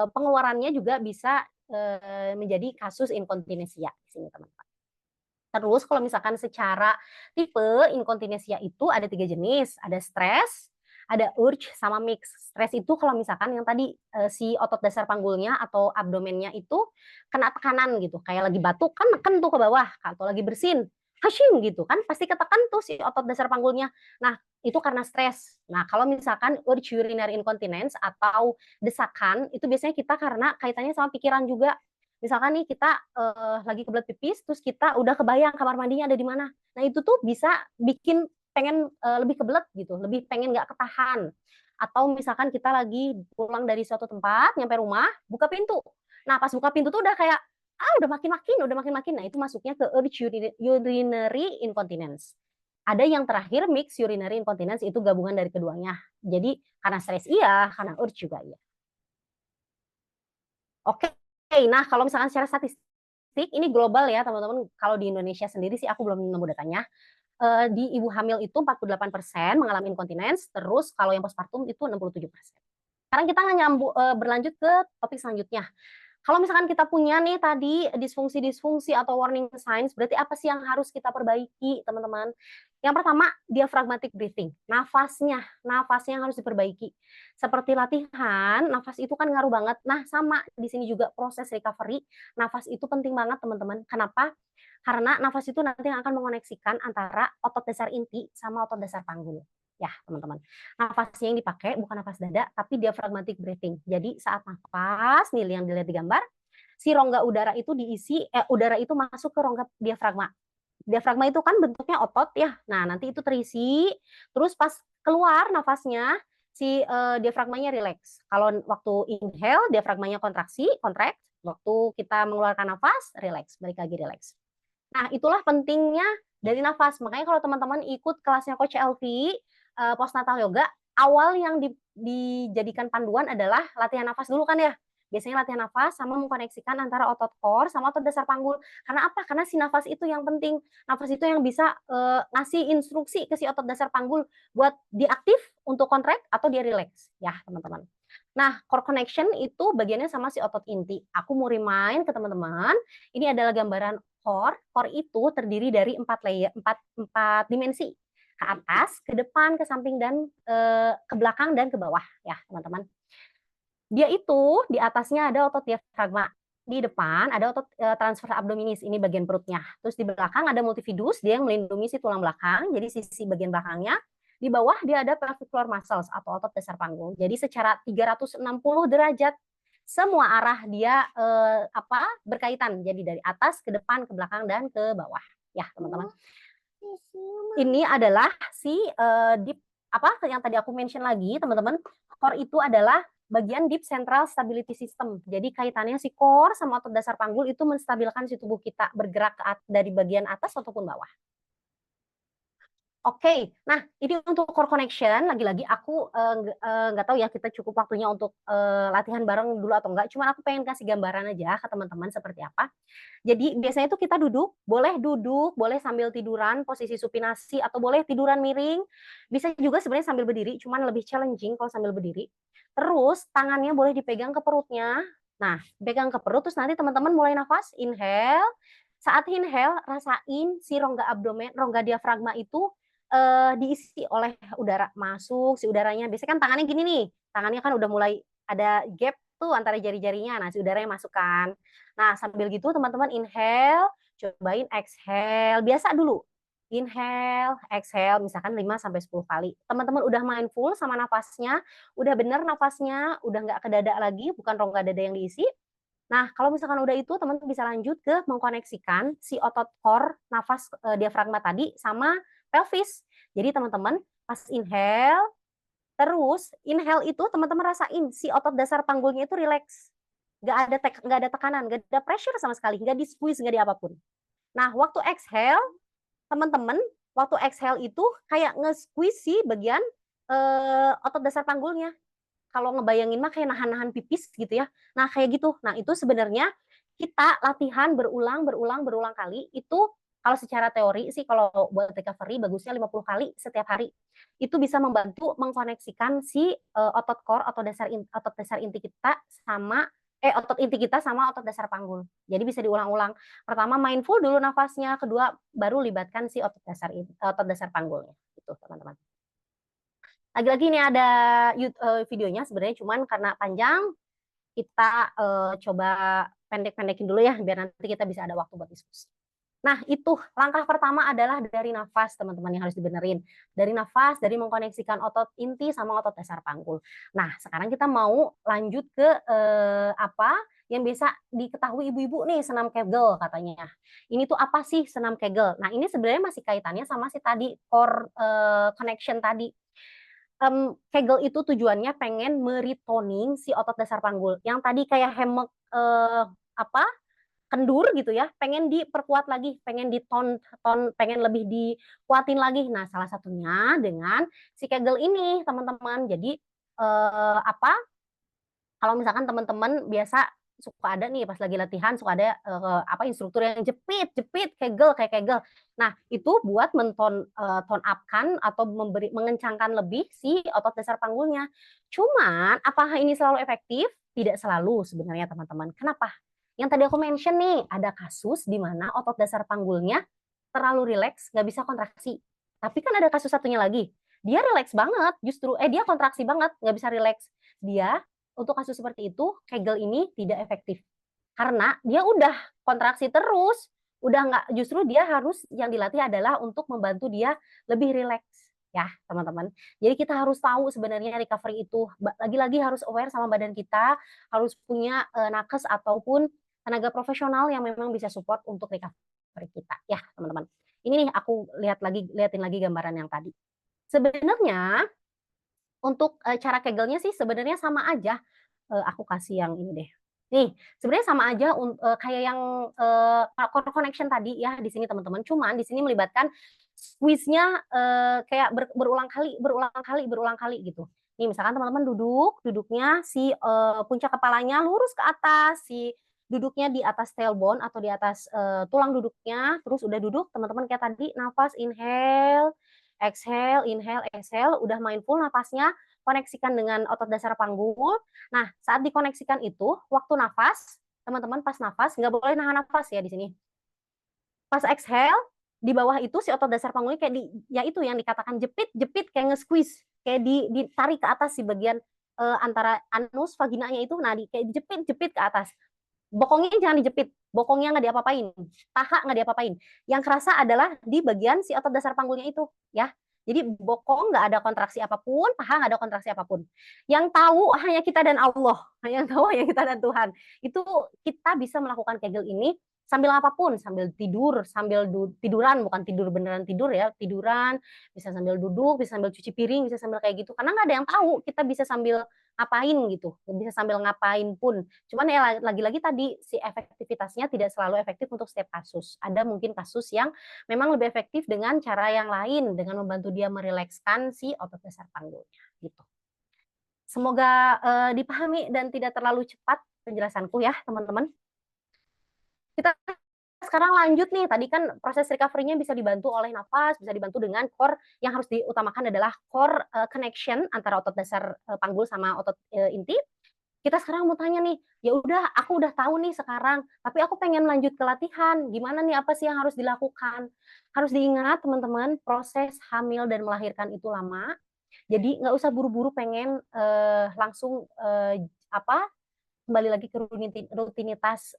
pengeluarannya juga bisa menjadi kasus inkontinensia di sini teman-teman. Terus kalau misalkan secara tipe inkontinensia itu ada 3 jenis, ada stres, ada urge, sama mix. Stres itu kalau misalkan yang tadi si otot dasar panggulnya atau abdomennya itu kena tekanan gitu, kayak lagi batuk kan neken tuh ke bawah, atau lagi bersin, hashing gitu kan pasti ketekan tuh si otot dasar panggulnya. Nah, itu karena stres. Nah, kalau misalkan urge urinary incontinence atau desakan, itu biasanya kita karena kaitannya sama pikiran juga. Misalkan nih kita lagi kebelet pipis, terus kita udah kebayang kamar mandinya ada di mana. Nah itu tuh bisa bikin pengen lebih kebelet gitu, lebih pengen nggak ketahan. Atau misalkan kita lagi pulang dari suatu tempat, nyampe rumah, buka pintu. Nah pas buka pintu tuh udah kayak, udah makin-makin, udah makin-makin. Nah itu masuknya ke urge urinary incontinence. Ada yang terakhir mix urinary incontinence, itu gabungan dari keduanya. Jadi karena stres iya, karena urge juga iya. Oke, nah kalau misalkan secara statistik ini global ya teman-teman. Kalau di Indonesia sendiri sih aku belum nemu datanya. Di ibu hamil itu 48% mengalami inkontinens, terus kalau yang postpartum itu 67%. Sekarang kita berlanjut ke topik selanjutnya. Kalau misalkan kita punya nih tadi disfungsi-disfungsi atau warning signs, berarti apa sih yang harus kita perbaiki, teman-teman? Yang pertama, diaphragmatic breathing. Nafasnya yang harus diperbaiki. Seperti latihan, nafas itu kan ngaruh banget. Nah, sama di sini juga proses recovery, nafas itu penting banget, teman-teman. Kenapa? Karena nafas itu nanti yang akan mengoneksikan antara otot dasar inti sama otot dasar panggul. Ya, teman-teman. Nafasnya yang dipakai bukan nafas dada, tapi diaphragmatic breathing. Jadi saat nafas, nih yang dilihat di gambar, si rongga udara itu udara itu masuk ke rongga diafragma. Diafragma itu kan bentuknya otot ya. Nah, nanti itu terisi, terus pas keluar nafasnya, si diafragmanya rileks. Kalau waktu inhale, diafragmanya contract. Waktu kita mengeluarkan nafas, rileks, balik lagi rileks. Nah, itulah pentingnya dari nafas. Makanya kalau teman-teman ikut kelasnya Coach Elvi, postnatal yoga, awal yang dijadikan panduan adalah latihan nafas dulu kan ya. Biasanya latihan nafas sama mengkoneksikan antara otot core sama otot dasar panggul. Karena apa? Karena si nafas itu yang penting. Nafas itu yang bisa ngasih instruksi ke si otot dasar panggul buat diaktif untuk kontrakt atau dia relax ya, teman-teman. Nah, core connection itu bagiannya sama si otot inti. Aku mau remind ke teman-teman, ini adalah gambaran core. Core itu terdiri dari 4 dimensi. Ke atas, ke depan, ke samping, dan ke belakang, dan ke bawah. Ya, teman-teman. Dia itu, di atasnya ada otot diafragma. Di depan ada otot transverse abdominis, ini bagian perutnya. Terus di belakang ada multifidus, dia yang melindungi si tulang belakang, jadi sisi bagian belakangnya. Di bawah dia ada pelvic floor muscles atau otot dasar panggung. Jadi secara 360 derajat semua arah dia berkaitan. Jadi dari atas ke depan, ke belakang, dan ke bawah. Ya, teman-teman. Ini adalah si deep yang tadi aku mention lagi, teman-teman. Core itu adalah bagian deep central stability system. Jadi kaitannya si core sama otot dasar panggul itu menstabilkan si tubuh kita bergerak dari bagian atas ataupun bawah. Oke, nah ini untuk core connection, lagi-lagi aku nggak tahu ya kita cukup waktunya untuk latihan bareng dulu atau enggak, cuman aku pengen kasih gambaran aja ke teman-teman seperti apa. Jadi biasanya itu kita duduk, boleh sambil tiduran, posisi supinasi, atau boleh tiduran miring, bisa juga sebenarnya sambil berdiri, cuman lebih challenging kalau sambil berdiri. Terus tangannya boleh dipegang ke perutnya, nah pegang ke perut, terus nanti teman-teman mulai nafas, inhale, Saat inhale, rasain si rongga abdomen, rongga diafragma itu diisi oleh udara masuk, si udaranya biasanya kan tangannya gini nih, tangannya kan udah mulai ada gap tuh antara jari-jarinya, nah si udaranya masuk kan. Nah sambil gitu teman-teman inhale, cobain exhale, biasa dulu. Inhale, exhale, misalkan 5 sampai 10 kali. Teman-teman udah mindful sama nafasnya, udah bener nafasnya, udah nggak ke dada lagi, bukan rongga dada yang diisi. Nah, kalau misalkan udah itu, teman-teman bisa lanjut ke mengkoneksikan si otot core nafas diafragma tadi sama pelvis. Jadi teman-teman pas inhale, terus inhale itu teman-teman rasain si otot dasar panggulnya itu relax. Nggak ada tekanan, nggak ada pressure sama sekali, nggak di squeeze, nggak di apapun. Nah, waktu exhale, teman-teman, waktu exhale itu kayak nge-squeeze si bagian otot dasar panggulnya. Kalau ngebayangin mah kayak nahan-nahan pipis gitu ya. Nah, kayak gitu. Nah, itu sebenarnya kita latihan berulang kali itu kalau secara teori sih kalau buat recovery bagusnya 50 kali setiap hari. Itu bisa membantu mengkoneksikan si otot core otot dasar inti kita sama otot inti kita sama otot dasar panggul. Jadi bisa diulang-ulang. Pertama mindful dulu nafasnya, kedua baru libatkan si otot dasar panggulnya. Gitu, teman-teman. Lagi-lagi ini ada videonya sebenarnya cuman karena panjang kita coba pendek-pendekin dulu ya biar nanti kita bisa ada waktu buat diskusi. Nah, itu langkah pertama adalah dari nafas, teman-teman yang harus dibenerin. Dari nafas, dari mengkoneksikan otot inti sama otot dasar panggul. Nah, sekarang kita mau lanjut ke apa yang biasa diketahui ibu-ibu nih, senam Kegel katanya. Ini tuh apa sih senam Kegel? Nah, ini sebenarnya masih kaitannya sama si tadi core connection tadi. Kegel itu tujuannya pengen meritoning si otot dasar panggul. Yang tadi kayak hammock apa kendur gitu ya, pengen diperkuat lagi, pengen pengen lebih dikuatin lagi. Nah, salah satunya dengan si Kegel ini, teman-teman. Jadi apa? Kalau misalkan teman-teman biasa suka ada nih pas lagi latihan suka ada apa instruktur yang jepit, jepit, Kegel kayak Kegel. Nah, itu buat tone up kan atau mengencangkan lebih si otot dasar panggulnya. Cuman apakah ini selalu efektif? Tidak selalu sebenarnya teman-teman. Kenapa? Yang tadi aku mention nih, ada kasus di mana otot dasar panggulnya terlalu rileks, nggak bisa kontraksi. Tapi kan ada kasus satunya lagi, dia rileks banget, justru dia kontraksi banget, nggak bisa rileks. Dia untuk kasus seperti itu, Kegel ini tidak efektif. Karena dia udah kontraksi terus, udah nggak, justru dia harus yang dilatih adalah untuk membantu dia lebih rileks ya teman-teman. Jadi kita harus tahu sebenarnya recovery itu lagi-lagi harus aware sama badan kita, harus punya nakes ataupun tenaga profesional yang memang bisa support untuk recovery kita ya teman-teman. Ini nih aku liatin lagi gambaran yang tadi. Sebenarnya untuk cara Kegelnya sih sebenarnya sama aja. Aku kasih yang ini deh. Nih, sebenarnya sama aja kayak yang core connection tadi ya di sini teman-teman. Cuman di sini melibatkan squeeze-nya kayak berulang kali gitu. Nih misalkan teman-teman duduknya si puncak kepalanya lurus ke atas, si duduknya di atas tailbone atau di atas tulang duduknya, terus udah duduk teman-teman kayak tadi nafas inhale, exhale, inhale, exhale, udah mindful nafasnya, koneksikan dengan otot dasar panggul. Nah, saat dikoneksikan itu, waktu nafas, teman-teman pas nafas, nggak boleh nahan nafas ya di sini. Pas exhale, di bawah itu si otot dasar panggulnya kayak ya itu yang dikatakan jepit, kayak nge-squeeze, kayak ditarik ke atas si bagian antara anus, vaginanya itu, nah kayak dijepit ke atas. Bokongnya jangan dijepit, bokongnya nggak diapa-apain, paha nggak diapa-apain. Yang kerasa adalah di bagian si otot dasar panggulnya itu, ya. Jadi bokong nggak ada kontraksi apapun, paha nggak ada kontraksi apapun. Yang tahu hanya kita dan Allah, yang tahu hanya kita dan Tuhan. Itu kita bisa melakukan Kegel ini sambil apapun, sambil tidur, sambil tiduran, bukan tidur beneran tidur ya, tiduran, bisa sambil duduk, bisa sambil cuci piring, bisa sambil kayak gitu. Karena nggak ada yang tahu kita bisa sambil ngapain gitu, bisa sambil ngapain pun. Cuman ya lagi-lagi tadi si efektivitasnya tidak selalu efektif untuk setiap kasus. Ada mungkin kasus yang memang lebih efektif dengan cara yang lain, dengan membantu dia merilekskan si otot dasar panggulnya gitu. Semoga dipahami dan tidak terlalu cepat penjelasanku ya teman-teman. Kita sekarang lanjut nih, tadi kan proses recovery-nya bisa dibantu oleh nafas, bisa dibantu dengan core, yang harus diutamakan adalah core connection antara otot dasar panggul sama otot inti. Kita sekarang mau tanya nih, ya udah aku udah tahu nih sekarang, tapi aku pengen lanjut ke latihan, gimana nih, apa sih yang harus dilakukan? Harus diingat teman-teman, proses hamil dan melahirkan itu lama, jadi nggak usah buru-buru pengen, langsung, apa, kembali lagi ke rutinitas,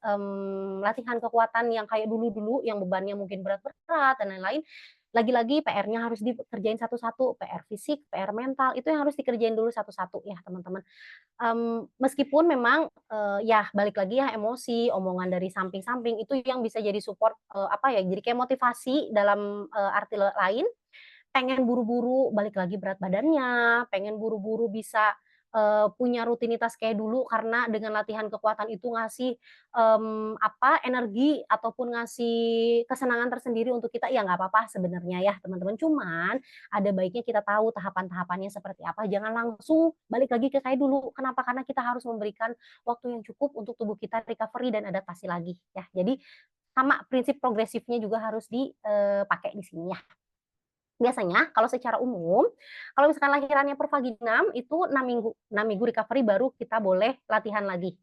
latihan kekuatan yang kayak dulu-dulu, yang bebannya mungkin berat-berat dan lain-lain. Lagi-lagi PR-nya harus dikerjain satu-satu, PR fisik, PR mental, itu yang harus dikerjain dulu satu-satu ya teman-teman. Meskipun memang, ya balik lagi ya emosi, omongan dari samping-samping itu yang bisa jadi support, apa ya, jadi kayak motivasi dalam, arti lain, pengen buru-buru balik lagi berat badannya, pengen buru-buru bisa, punya rutinitas kayak dulu karena dengan latihan kekuatan itu ngasih, apa, energi ataupun ngasih kesenangan tersendiri untuk kita, ya nggak apa-apa sebenarnya ya teman-teman. Cuman ada baiknya kita tahu tahapan-tahapannya seperti apa, jangan langsung balik lagi ke kayak dulu. Kenapa? Karena kita harus memberikan waktu yang cukup untuk tubuh kita recovery dan adaptasi lagi ya. Jadi sama prinsip progresifnya juga harus dipakai di sini ya. Biasanya kalau secara umum, kalau misalkan lahirannya per vaginam itu 6 minggu recovery baru kita boleh latihan lagi.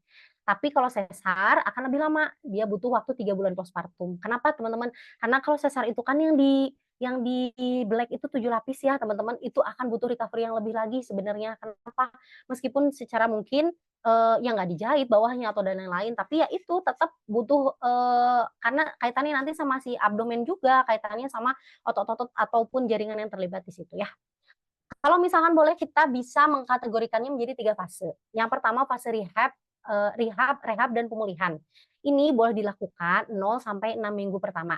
Tapi kalau sesar akan lebih lama, dia butuh waktu 3 bulan postpartum. Kenapa teman-teman? Karena kalau sesar itu kan yang di black itu 7 lapis ya teman-teman, itu akan butuh recovery yang lebih lagi sebenarnya. Kenapa? Meskipun secara mungkin, ya nggak dijahit bawahnya atau dan lain-lain, tapi ya itu tetap butuh, karena kaitannya nanti sama si abdomen juga, kaitannya sama otot-otot ataupun jaringan yang terlibat di situ ya. Kalau misalkan boleh kita bisa mengkategorikannya menjadi 3 fase. Yang pertama fase rehab dan pemulihan. Ini boleh dilakukan 0 sampai 6 minggu pertama.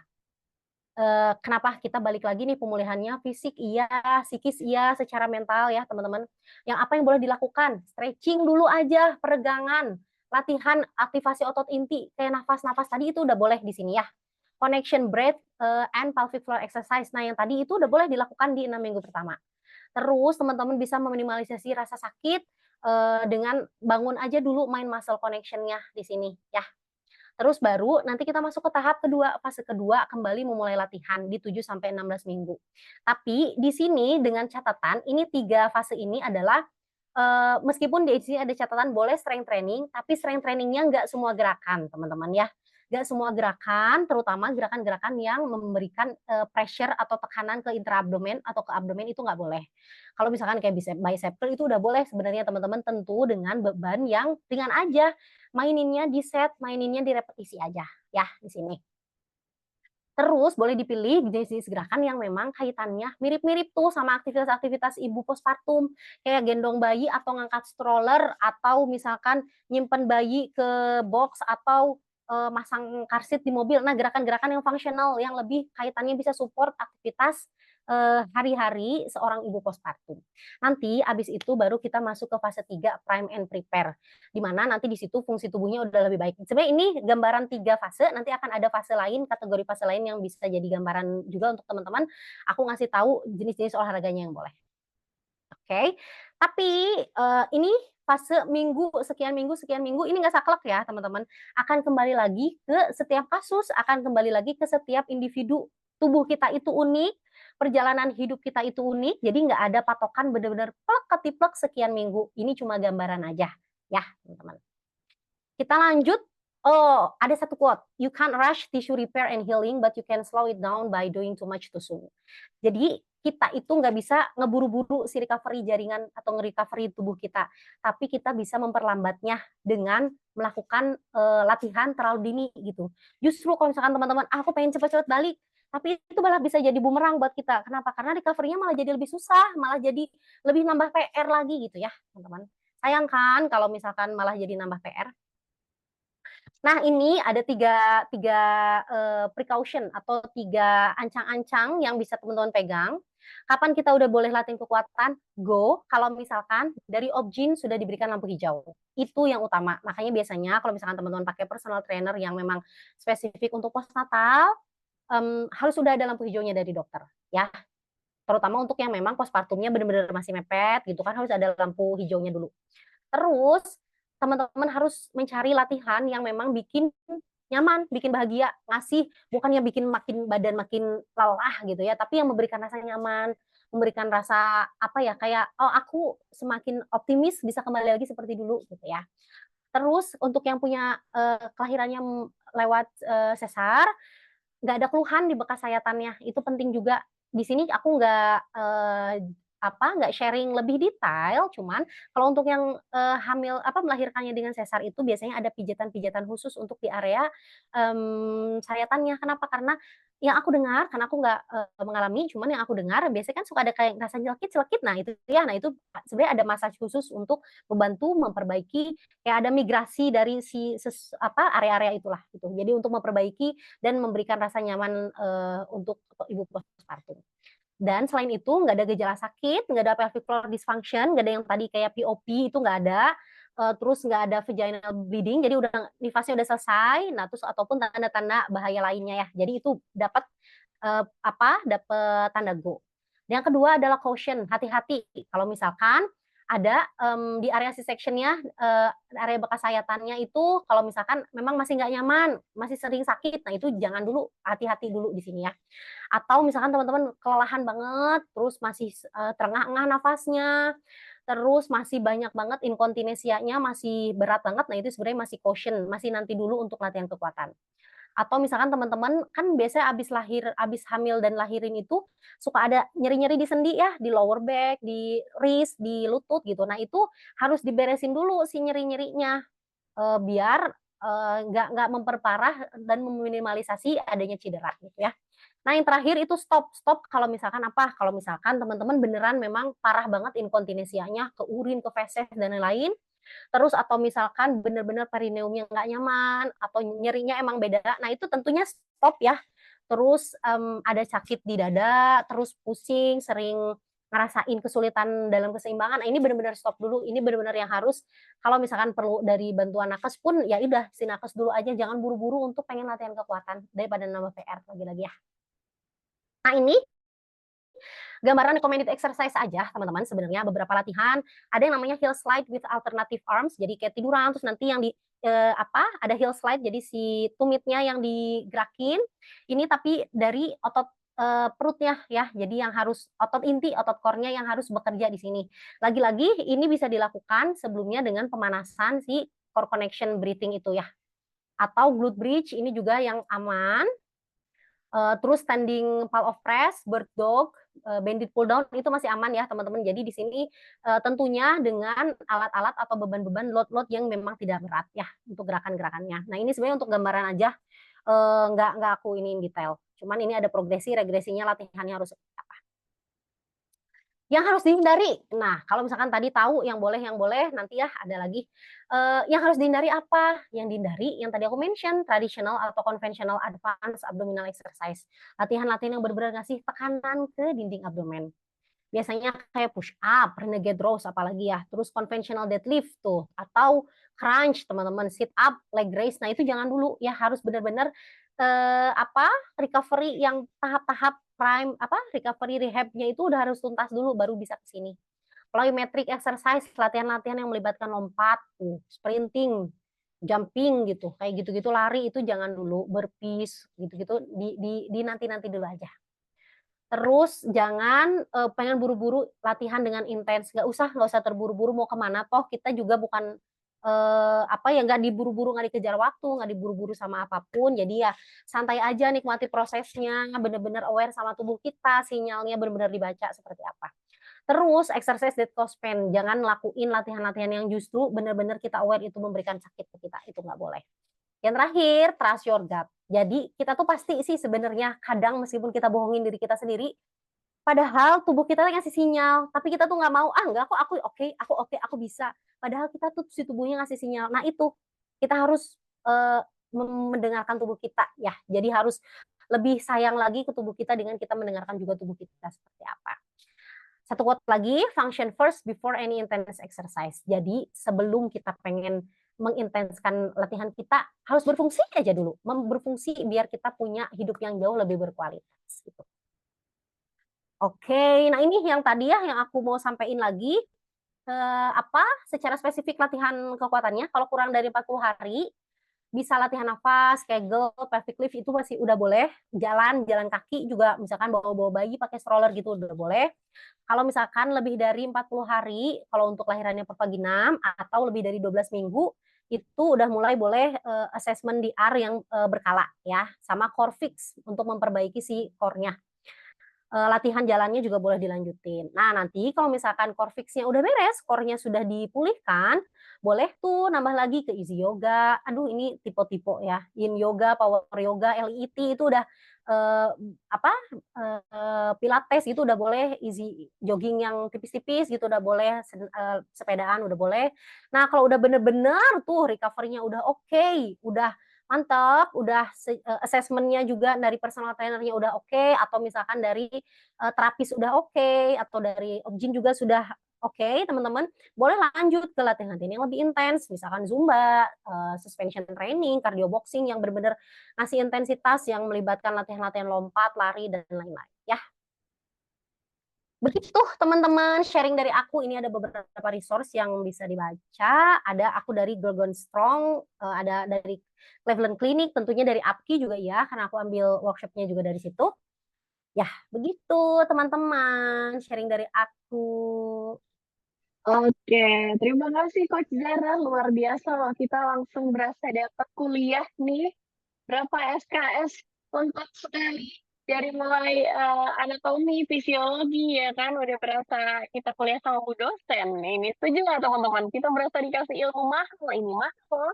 Kenapa kita balik lagi nih pemulihannya fisik iya, psikis iya, secara mental ya teman-teman. Yang apa yang boleh dilakukan? Stretching dulu aja, peregangan, latihan aktivasi otot inti, kayak nafas-nafas tadi itu udah boleh di sini ya. Connection breath, and pelvic floor exercise. Nah yang tadi itu udah boleh dilakukan di 6 minggu pertama. Terus teman-teman bisa meminimalisasi rasa sakit, dengan bangun aja dulu main muscle connection-nya di sini ya. Terus baru nanti kita masuk ke tahap kedua, fase kedua kembali memulai latihan di 7 sampai 16 minggu. Tapi di sini dengan catatan ini 3 fase ini adalah, meskipun di sini ada catatan boleh strength training, tapi strength training-nya nggak semua gerakan teman-teman ya. Nggak semua gerakan, terutama gerakan-gerakan yang memberikan, pressure atau tekanan ke intra-abdomen atau ke abdomen itu nggak boleh. Kalau misalkan kayak bicep curl itu udah boleh sebenarnya teman-teman, tentu dengan beban yang ringan aja. Maininnya di set, maininnya di repetisi aja ya di sini. Terus boleh dipilih jenis-jenis gerakan yang memang kaitannya mirip-mirip tuh sama aktivitas-aktivitas ibu postpartum, kayak gendong bayi atau ngangkat stroller atau misalkan nyimpen bayi ke box atau, masang car seat di mobil. Nah, gerakan-gerakan yang fungsional yang lebih kaitannya bisa support aktivitas, hari-hari seorang ibu postpartum. Nanti abis itu baru kita masuk ke fase 3 prime and prepare, di mana nanti di situ fungsi tubuhnya udah lebih baik. Sebenarnya ini gambaran 3 fase, nanti akan ada fase lain, kategori fase lain yang bisa jadi gambaran juga untuk teman-teman. Aku ngasih tahu jenis-jenis olahraganya yang boleh. Oke, tapi, ini fase sekian minggu, ini nggak saklek ya teman-teman, akan kembali lagi ke setiap kasus, akan kembali lagi ke setiap individu. Tubuh kita itu unik, perjalanan hidup kita itu unik, jadi nggak ada patokan bener-bener plek ketiplek sekian minggu, ini cuma gambaran aja, ya teman-teman. Kita lanjut, oh ada satu quote, "You can't rush tissue repair and healing, but you can slow it down by doing too much too soon." Jadi kita itu nggak bisa ngeburu-buru si recovery jaringan atau nge-recovery tubuh kita, tapi kita bisa memperlambatnya dengan melakukan, latihan terlalu dini gitu. Justru kalau misalkan teman-teman, "Ah, aku pengen cepet-cepet balik," tapi itu malah bisa jadi bumerang buat kita. Kenapa? Karena recovery-nya malah jadi lebih susah, malah jadi lebih nambah PR lagi gitu ya, teman-teman. Sayang kan kalau misalkan malah jadi nambah PR. Nah, ini ada tiga precaution atau 3 ancang-ancang yang bisa teman-teman pegang. Kapan kita udah boleh latihan kekuatan? Go, kalau misalkan dari Obgyn sudah diberikan lampu hijau. Itu yang utama. Makanya biasanya kalau misalkan teman-teman pakai personal trainer yang memang spesifik untuk postnatal, harus sudah ada lampu hijaunya dari dokter, ya. Terutama untuk yang memang postpartumnya benar-benar masih mepet gitu kan, harus ada lampu hijaunya dulu. Terus teman-teman harus mencari latihan yang memang bikin nyaman, bikin bahagia, ngasih bukannya bikin badan makin lelah gitu ya, tapi yang memberikan rasa nyaman, memberikan rasa apa ya, kayak, "Oh aku semakin optimis bisa kembali lagi seperti dulu," gitu ya. Terus untuk yang punya, kelahirannya lewat, sesar, nggak ada keluhan di bekas sayatannya, itu penting juga. Di sini aku nggak, nggak sharing lebih detail, cuman kalau untuk yang, melahirkannya dengan sesar itu biasanya ada pijatan-pijatan khusus untuk di area, sayatannya. Kenapa? Karena yang aku dengar, karena aku nggak, mengalami, cuman yang aku dengar biasanya kan suka ada kayak rasa nyelekit-nyelekit, nah itu ya, nah itu sebenarnya ada massage khusus untuk membantu memperbaiki kayak ada migrasi dari si area-area itulah gitu. Jadi untuk memperbaiki dan memberikan rasa nyaman, untuk ibu postpartum. Dan selain itu nggak ada gejala sakit, nggak ada pelvic floor dysfunction, nggak ada yang tadi kayak POP itu nggak ada, terus nggak ada vaginal bleeding, jadi udah nifasnya udah selesai, nah terus ataupun tanda-tanda bahaya lainnya ya. Jadi itu dapat, dapat tanda go. Yang kedua adalah caution, hati-hati kalau misalkan ada, di area C-section-nya, area bekas sayatannya itu kalau misalkan memang masih nggak nyaman, masih sering sakit, nah itu jangan dulu, hati-hati dulu di sini ya. Atau misalkan teman-teman kelelahan banget, terus masih, terengah-engah nafasnya, terus masih banyak banget inkontinensianya, masih berat banget, nah itu sebenarnya masih caution, masih nanti dulu untuk latihan kekuatan. Atau misalkan teman-teman kan biasanya abis hamil dan lahirin itu suka ada nyeri-nyeri di sendi ya, di lower back, di wrist, di lutut gitu. Nah itu harus diberesin dulu si nyeri-nyerinya, biar, nggak memperparah dan meminimalisasi adanya cedera gitu ya. Nah, yang terakhir itu stop. Stop kalau misalkan apa, kalau misalkan teman-teman beneran memang parah banget inkontinensianya, ke urin, ke feses, dan lain-lain, terus atau misalkan bener-bener perineumnya nggak nyaman, atau nyerinya emang beda, nah itu tentunya stop ya. Terus, ada sakit di dada, terus pusing, sering ngerasain kesulitan dalam keseimbangan, nah ini bener-bener stop dulu, ini bener-bener yang harus kalau misalkan perlu dari bantuan nakes pun, ya udah si nakes dulu aja, jangan buru-buru untuk pengen latihan kekuatan, daripada nambah PR lagi-lagi ya. Nah ini gambaran recommended exercise aja teman-teman sebenarnya beberapa latihan, ada yang namanya heel slide with alternative arms, jadi kayak tiduran terus nanti yang ada heel slide jadi si tumitnya yang digerakin, ini tapi dari otot, perutnya ya, jadi yang harus otot inti, otot core-nya yang harus bekerja di sini. Lagi-lagi ini bisa dilakukan sebelumnya dengan pemanasan si core connection breathing itu ya, atau glute bridge ini juga yang aman. Terus standing pile of press, bird dog, banded pull down itu masih aman ya teman-teman. Jadi di sini, tentunya dengan alat-alat atau beban-beban load-load yang memang tidak berat ya untuk gerakan-gerakannya. Nah ini sebenarnya untuk gambaran aja, nggak aku iniin detail. Cuman ini ada progresi, regresinya latihannya harus seperti apa. Yang harus dihindari, nah kalau misalkan tadi tahu yang boleh, nanti ya ada lagi, yang harus dihindari apa? Yang dihindari yang tadi aku mention, traditional atau conventional advance abdominal exercise. Latihan-latihan yang benar-benar ngasih tekanan ke dinding abdomen. Biasanya kayak push up, renegade rows apalagi ya, terus conventional deadlift tuh, atau crunch teman-teman, sit up, leg raise, nah itu jangan dulu ya, harus benar-benar, recovery yang tahap-tahap recovery rehab-nya itu udah harus tuntas dulu baru bisa ke sini. Plyometric exercise, latihan-latihan yang melibatkan lompat tuh, sprinting, jumping gitu, kayak gitu-gitu lari itu jangan dulu, burpees gitu-gitu di nanti-nanti dulu aja. Terus jangan, pengen buru-buru latihan dengan intens, nggak usah terburu-buru mau kemana toh kita juga bukan, nggak diburu-buru, nggak dikejar waktu, nggak diburu-buru sama apapun. Jadi ya santai aja nikmati prosesnya, bener-bener aware sama tubuh kita, sinyalnya bener-bener dibaca seperti apa. Terus exercise that cause pain, jangan lakuin latihan-latihan yang justru bener-bener kita aware itu memberikan sakit ke kita, itu nggak boleh. Yang terakhir, trust your gut. Jadi kita tuh pasti sih sebenarnya kadang meskipun kita bohongin diri kita sendiri, padahal tubuh kita ngasih sinyal, tapi kita tuh nggak mau, "Ah enggak kok, aku oke, aku bisa." Padahal kita tuh si tubuhnya ngasih sinyal. Nah itu, kita harus, eee, mendengarkan tubuh kita ya. Jadi harus lebih sayang lagi ke tubuh kita dengan kita mendengarkan juga tubuh kita seperti apa. Satu quote lagi, function first before any intense exercise. Jadi sebelum kita pengen mengintenskan latihan kita, harus berfungsi aja dulu. Berfungsi biar kita punya hidup yang jauh lebih berkualitas gitu. Oke, nah ini yang tadi ya yang aku mau sampaikan lagi, secara spesifik latihan kekuatannya kalau kurang dari 40 hari, bisa latihan nafas, kegel, pelvic lift itu masih udah boleh. Jalan kaki juga misalkan bawa bayi pakai stroller gitu udah boleh. Kalau misalkan lebih dari 40 hari, kalau untuk lahirannya per vaginam atau lebih dari 12 minggu, itu udah mulai boleh assessment DR yang berkala ya, sama core fix untuk memperbaiki si core-nya. Latihan jalannya juga boleh dilanjutin. Nah, nanti kalau misalkan core fix-nya udah beres, core-nya sudah dipulihkan, boleh tuh nambah lagi ke easy yoga. Aduh, ini tipe-tipe ya. Yin yoga, power yoga, LIT itu udah eh, apa pilates itu udah boleh, easy jogging yang tipis-tipis gitu udah boleh, sepedaan udah boleh. Nah, kalau udah bener-bener tuh recovery-nya udah oke, udah mantap, udah assessment-nya juga dari personal trainer-nya udah oke, atau misalkan dari terapis udah oke, atau dari objin juga sudah oke, teman-teman, boleh lanjut ke latihan-latihan yang lebih intens, misalkan zumba, suspension training, cardio boxing yang benar-benar ngasih intensitas yang melibatkan latihan-latihan lompat, lari dan lain-lain. Ya, begitu teman-teman sharing dari aku. Ini ada beberapa resource yang bisa dibaca. Ada aku dari Gorgon Strong, ada dari Cleveland Clinic, tentunya dari APKI juga ya, karena aku ambil workshopnya juga dari situ. Ya, begitu teman-teman sharing dari aku. Oke, terima kasih Coach Zara. Luar biasa loh, kita langsung berasa dapat kuliah nih. Berapa SKS lengkap sekali. Dari mulai anatomi, fisiologi ya kan, udah berasa kita kuliah sama Bu dosen. Ini setuju nggak teman-teman? Kita berasa dikasih ilmu mahal, ini mahal.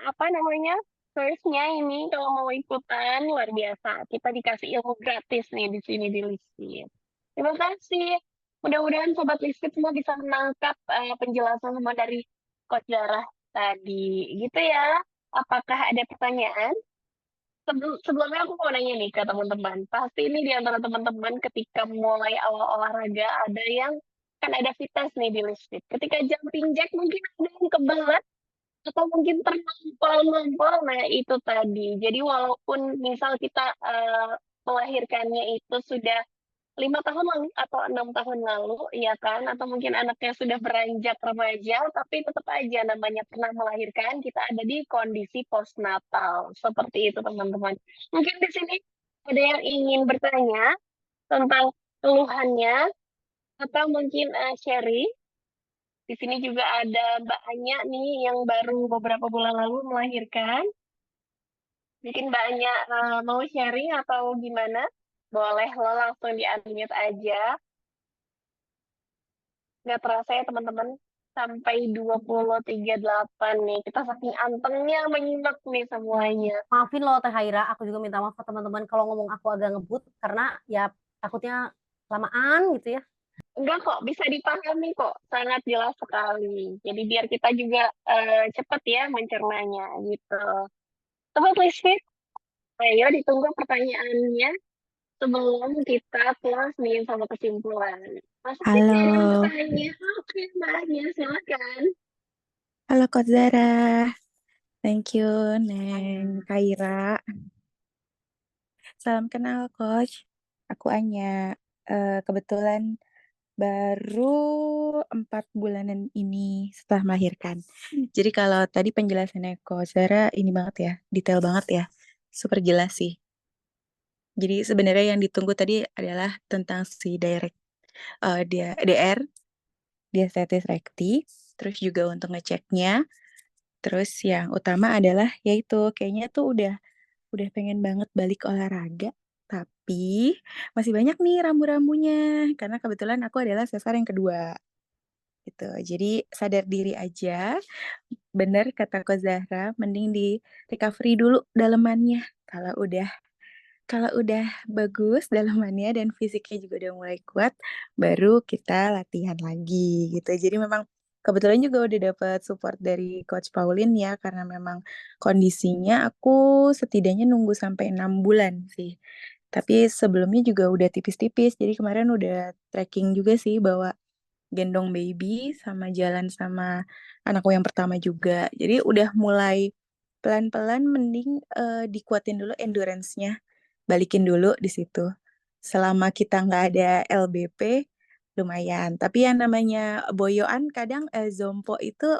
Apa namanya? First-nya ini kalau mau ikutan luar biasa. Kita dikasih ilmu gratis nih di sini di Listin. Terima kasih. Mudah-mudahan Sobat Listin semua bisa menangkap penjelasan semua dari Coach Darah tadi. Gitu ya. Apakah ada pertanyaan? Sebelumnya aku mau nanya nih ke teman-teman. Pasti ini di antara teman-teman ketika mulai awal olahraga ada yang kan ada fitness nih di Listin. Ketika jumping jack mungkin ada yang kebelet atau mungkin ternompol-nompol. Nah, itu tadi. Jadi walaupun misal kita melahirkannya itu sudah 5 tahun lalu atau 6 tahun lalu, ya kan? Atau mungkin anaknya sudah beranjak remaja, tapi tetap aja namanya pernah melahirkan, kita ada di kondisi postnatal. Seperti itu, teman-teman. Mungkin di sini ada yang ingin bertanya tentang keluhannya, atau mungkin sharing. Di sini juga ada Mbak Anya nih yang baru beberapa bulan lalu melahirkan. Mungkin Mbak Anya mau sharing atau gimana? Boleh lo langsung di-unmute aja. Nggak terasa ya teman-teman. Sampai 20.38 nih. Kita saking antengnya menyimak nih semuanya. Maafin loh Teh Haira, aku juga minta maaf ke teman-teman kalau ngomong aku agak ngebut karena ya takutnya lamaan gitu ya. Enggak kok, bisa dipahami kok. Sangat jelas sekali. Jadi biar kita juga cepat ya mencernanya gitu. Teman listrik, ayo ditunggu pertanyaannya sebelum kita close nih sama kesimpulan. Masa sih nggak ada yang Halo, bertanya? Oke, Mbaknya, silakan. halo Coach Zara. Thank you, Neng Kaira. Salam kenal, Coach. Aku Anya. Kebetulan baru 4 bulanan ini setelah melahirkan. Jadi kalau tadi penjelasannya Coach Zara ini banget ya, detail banget ya. Super jelas sih. Jadi sebenarnya yang ditunggu tadi adalah tentang si DR, diastasis recti, terus juga untuk ngeceknya. Terus yang utama adalah yaitu kayaknya tuh udah pengen banget balik olahraga, tapi masih banyak nih rambu-rambunya karena kebetulan aku adalah sesar yang kedua gitu. Jadi sadar diri aja, bener kata Ko Zahra, mending di recovery dulu dalemannya. Kalau udah bagus dalamannya dan fisiknya juga udah mulai kuat, baru kita latihan lagi gitu. Jadi memang kebetulan juga udah dapat support dari Coach Pauline ya, karena memang kondisinya aku setidaknya nunggu sampai 6 bulan sih. Tapi sebelumnya juga udah tipis-tipis, jadi kemarin udah tracking juga sih bahwa gendong baby sama jalan sama anakku yang pertama juga. Jadi udah mulai pelan-pelan mending dikuatin dulu endurance-nya, balikin dulu di situ. Selama kita nggak ada LBP lumayan. Tapi yang namanya boyoan kadang zompo itu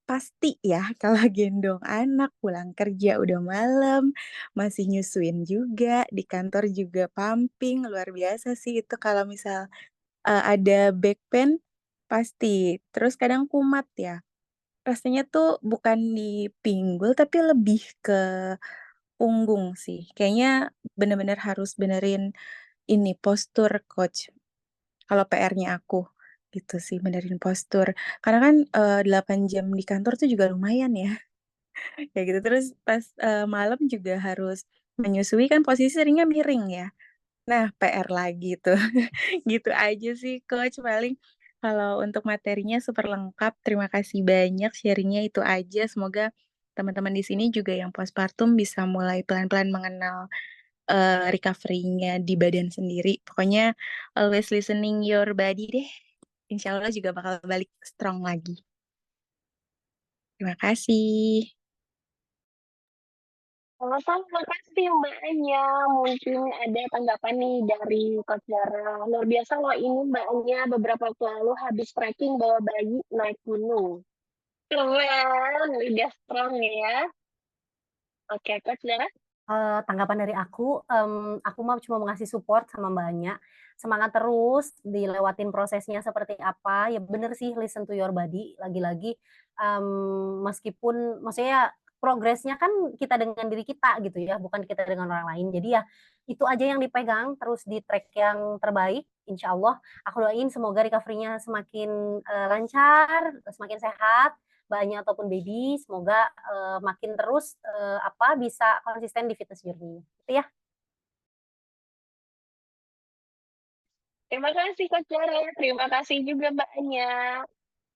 pasti ya kalau gendong anak pulang kerja udah malam, masih nyusuin juga, di kantor juga pumping, luar biasa sih itu kalau misal, ada back pain pasti. Terus kadang kumat ya, rasanya tuh bukan di pinggul tapi lebih ke punggung sih. Kayaknya bener-bener harus benerin ini postur Coach, kalau PR-nya aku, gitu sih benerin postur. Karena kan, 8 jam di kantor tuh juga lumayan ya. Kayak gitu, terus pas, malam juga harus menyusui kan posisi seringnya miring ya. Nah, PR lagi tuh. Gitu aja sih Coach, paling kalau untuk materinya super lengkap. Terima kasih banyak sharing-nya itu aja. Semoga teman-teman di sini juga yang postpartum bisa mulai pelan-pelan mengenal, recovery-nya di badan sendiri. Pokoknya always listening your body deh. Insya Allah juga bakal balik strong lagi. Terima kasih. Sama-sama, makasih Mbaknya. Mungkin ada tanggapan nih dari Coach Zara. Luar biasa loh ini Mbaknya beberapa waktu lalu habis trekking bawa bayi naik gunung. Keren, udah strong ya. Oke, Coach Zara. Tanggapan dari aku mah cuma mau ngasih support sama Mbaknya, semangat terus, dilewatin prosesnya seperti apa, ya bener sih listen to your body, lagi-lagi, meskipun maksudnya progresnya kan kita dengan diri kita gitu ya, bukan kita dengan orang lain. Jadi ya itu aja yang dipegang, terus di track yang terbaik, insya Allah aku doain semoga recovery-nya semakin, lancar, semakin sehat, Mbaknya ataupun baby, semoga makin terus bisa konsisten di fitness journey. Itu ya. Terima kasih Coach Zara. Terima kasih juga Mbaknya.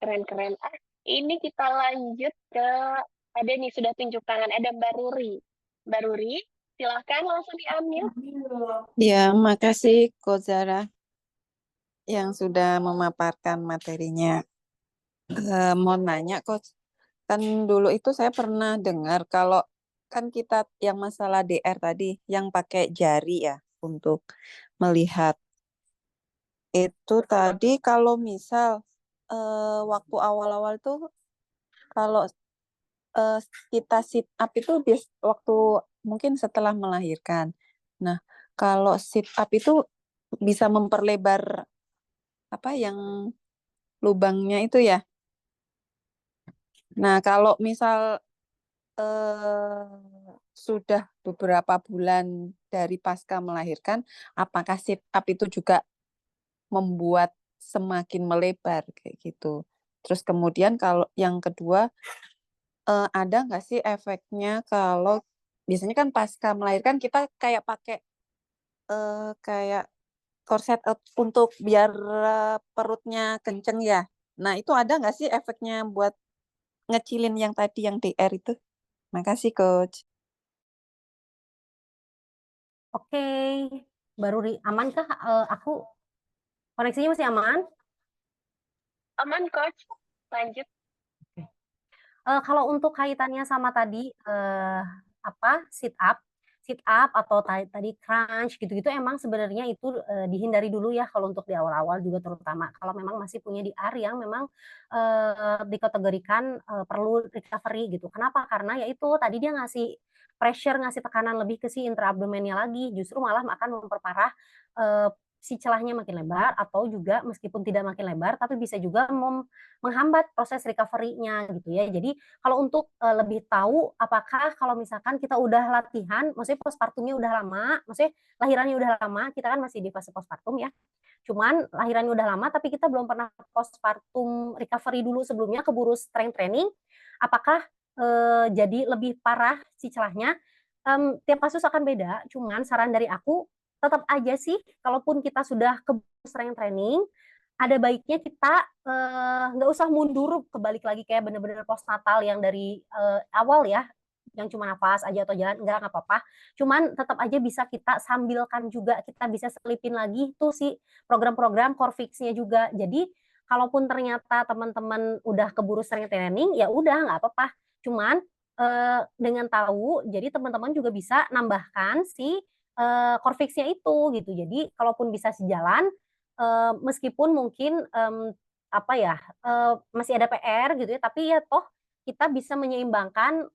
Keren-keren. Ini kita lanjut ke ada nih sudah tunjuk tangan ada Mbak Ruri. Mbak Ruri, silahkan langsung diambil. Ya, makasih Coach Zara yang sudah memaparkan materinya. Mau nanya Coach, kan dulu itu saya pernah dengar kalau kan kita yang masalah DR tadi yang pakai jari ya untuk melihat. Itu tadi kalau misal waktu awal-awal tuh kalau eh, kita sit up itu waktu mungkin setelah melahirkan. Nah, kalau sit up itu bisa memperlebar apa yang lubangnya itu ya. Nah, kalau misal sudah beberapa bulan dari pasca melahirkan, apakah sit up itu juga membuat semakin melebar kayak gitu. Terus kemudian kalau yang kedua, ada nggak sih efeknya kalau biasanya kan pasca melahirkan kita kayak pakai kayak korset untuk biar perutnya kenceng ya. Nah, itu ada nggak sih efeknya buat ngecilin yang tadi yang DR itu? Makasih, Coach. Oke, baru aman kah? Aku koneksinya masih aman? Aman Coach. Lanjut. Kalau untuk kaitannya sama tadi sit up atau tadi crunch gitu-gitu emang sebenarnya itu dihindari dulu ya kalau untuk di awal-awal juga terutama kalau memang masih punya DR yang memang dikategorikan perlu recovery gitu. Kenapa? Karena ya itu tadi dia ngasih pressure, ngasih tekanan lebih ke si intraabdomennya lagi, justru malah akan memperparah si celahnya makin lebar atau juga meskipun tidak makin lebar tapi bisa juga menghambat proses recovery-nya gitu ya. Jadi kalau untuk lebih tahu apakah kalau misalkan kita udah latihan, maksudnya postpartumnya udah lama, maksudnya lahirannya udah lama, kita kan masih di fase postpartum ya. Cuman lahirannya udah lama tapi kita belum pernah postpartum recovery dulu sebelumnya keburu strength training, apakah jadi lebih parah si celahnya? Tiap kasus akan beda, cuman saran dari aku tetap aja sih kalaupun kita sudah ke strength training ada baiknya kita nggak usah mundur kebalik lagi kayak bener-bener postnatal yang dari awal ya yang cuma nafas aja atau jalan enggak apa-apa cuman tetap aja bisa kita sambilkan juga kita bisa selipin lagi tuh si program-program core fix-nya juga jadi kalaupun ternyata teman-teman udah keburu sering training ya udah nggak apa-apa cuman dengan tahu jadi teman-teman juga bisa nambahkan si core fix-nya itu gitu. Jadi kalaupun bisa sejalan meskipun mungkin masih ada PR gitu ya, tapi ya toh kita bisa menyeimbangkan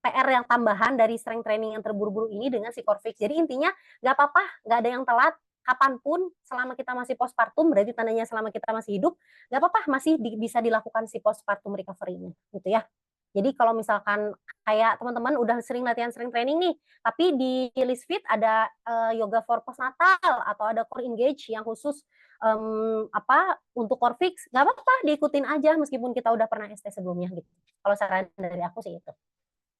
PR yang tambahan dari strength training yang terburu-buru ini dengan si core fix. Jadi intinya nggak apa-apa, nggak ada yang telat, kapanpun selama kita masih postpartum, berarti tandanya selama kita masih hidup, nggak apa-apa, masih bisa dilakukan si postpartum recovery ini, gitu ya. Jadi kalau misalkan kayak teman-teman udah sering latihan strength training nih, tapi di list fit ada yoga for postnatal atau ada core engage yang khusus untuk core fix, nggak apa-apa, diikutin aja meskipun kita udah pernah ST sebelumnya gitu. Kalau saran dari aku sih itu.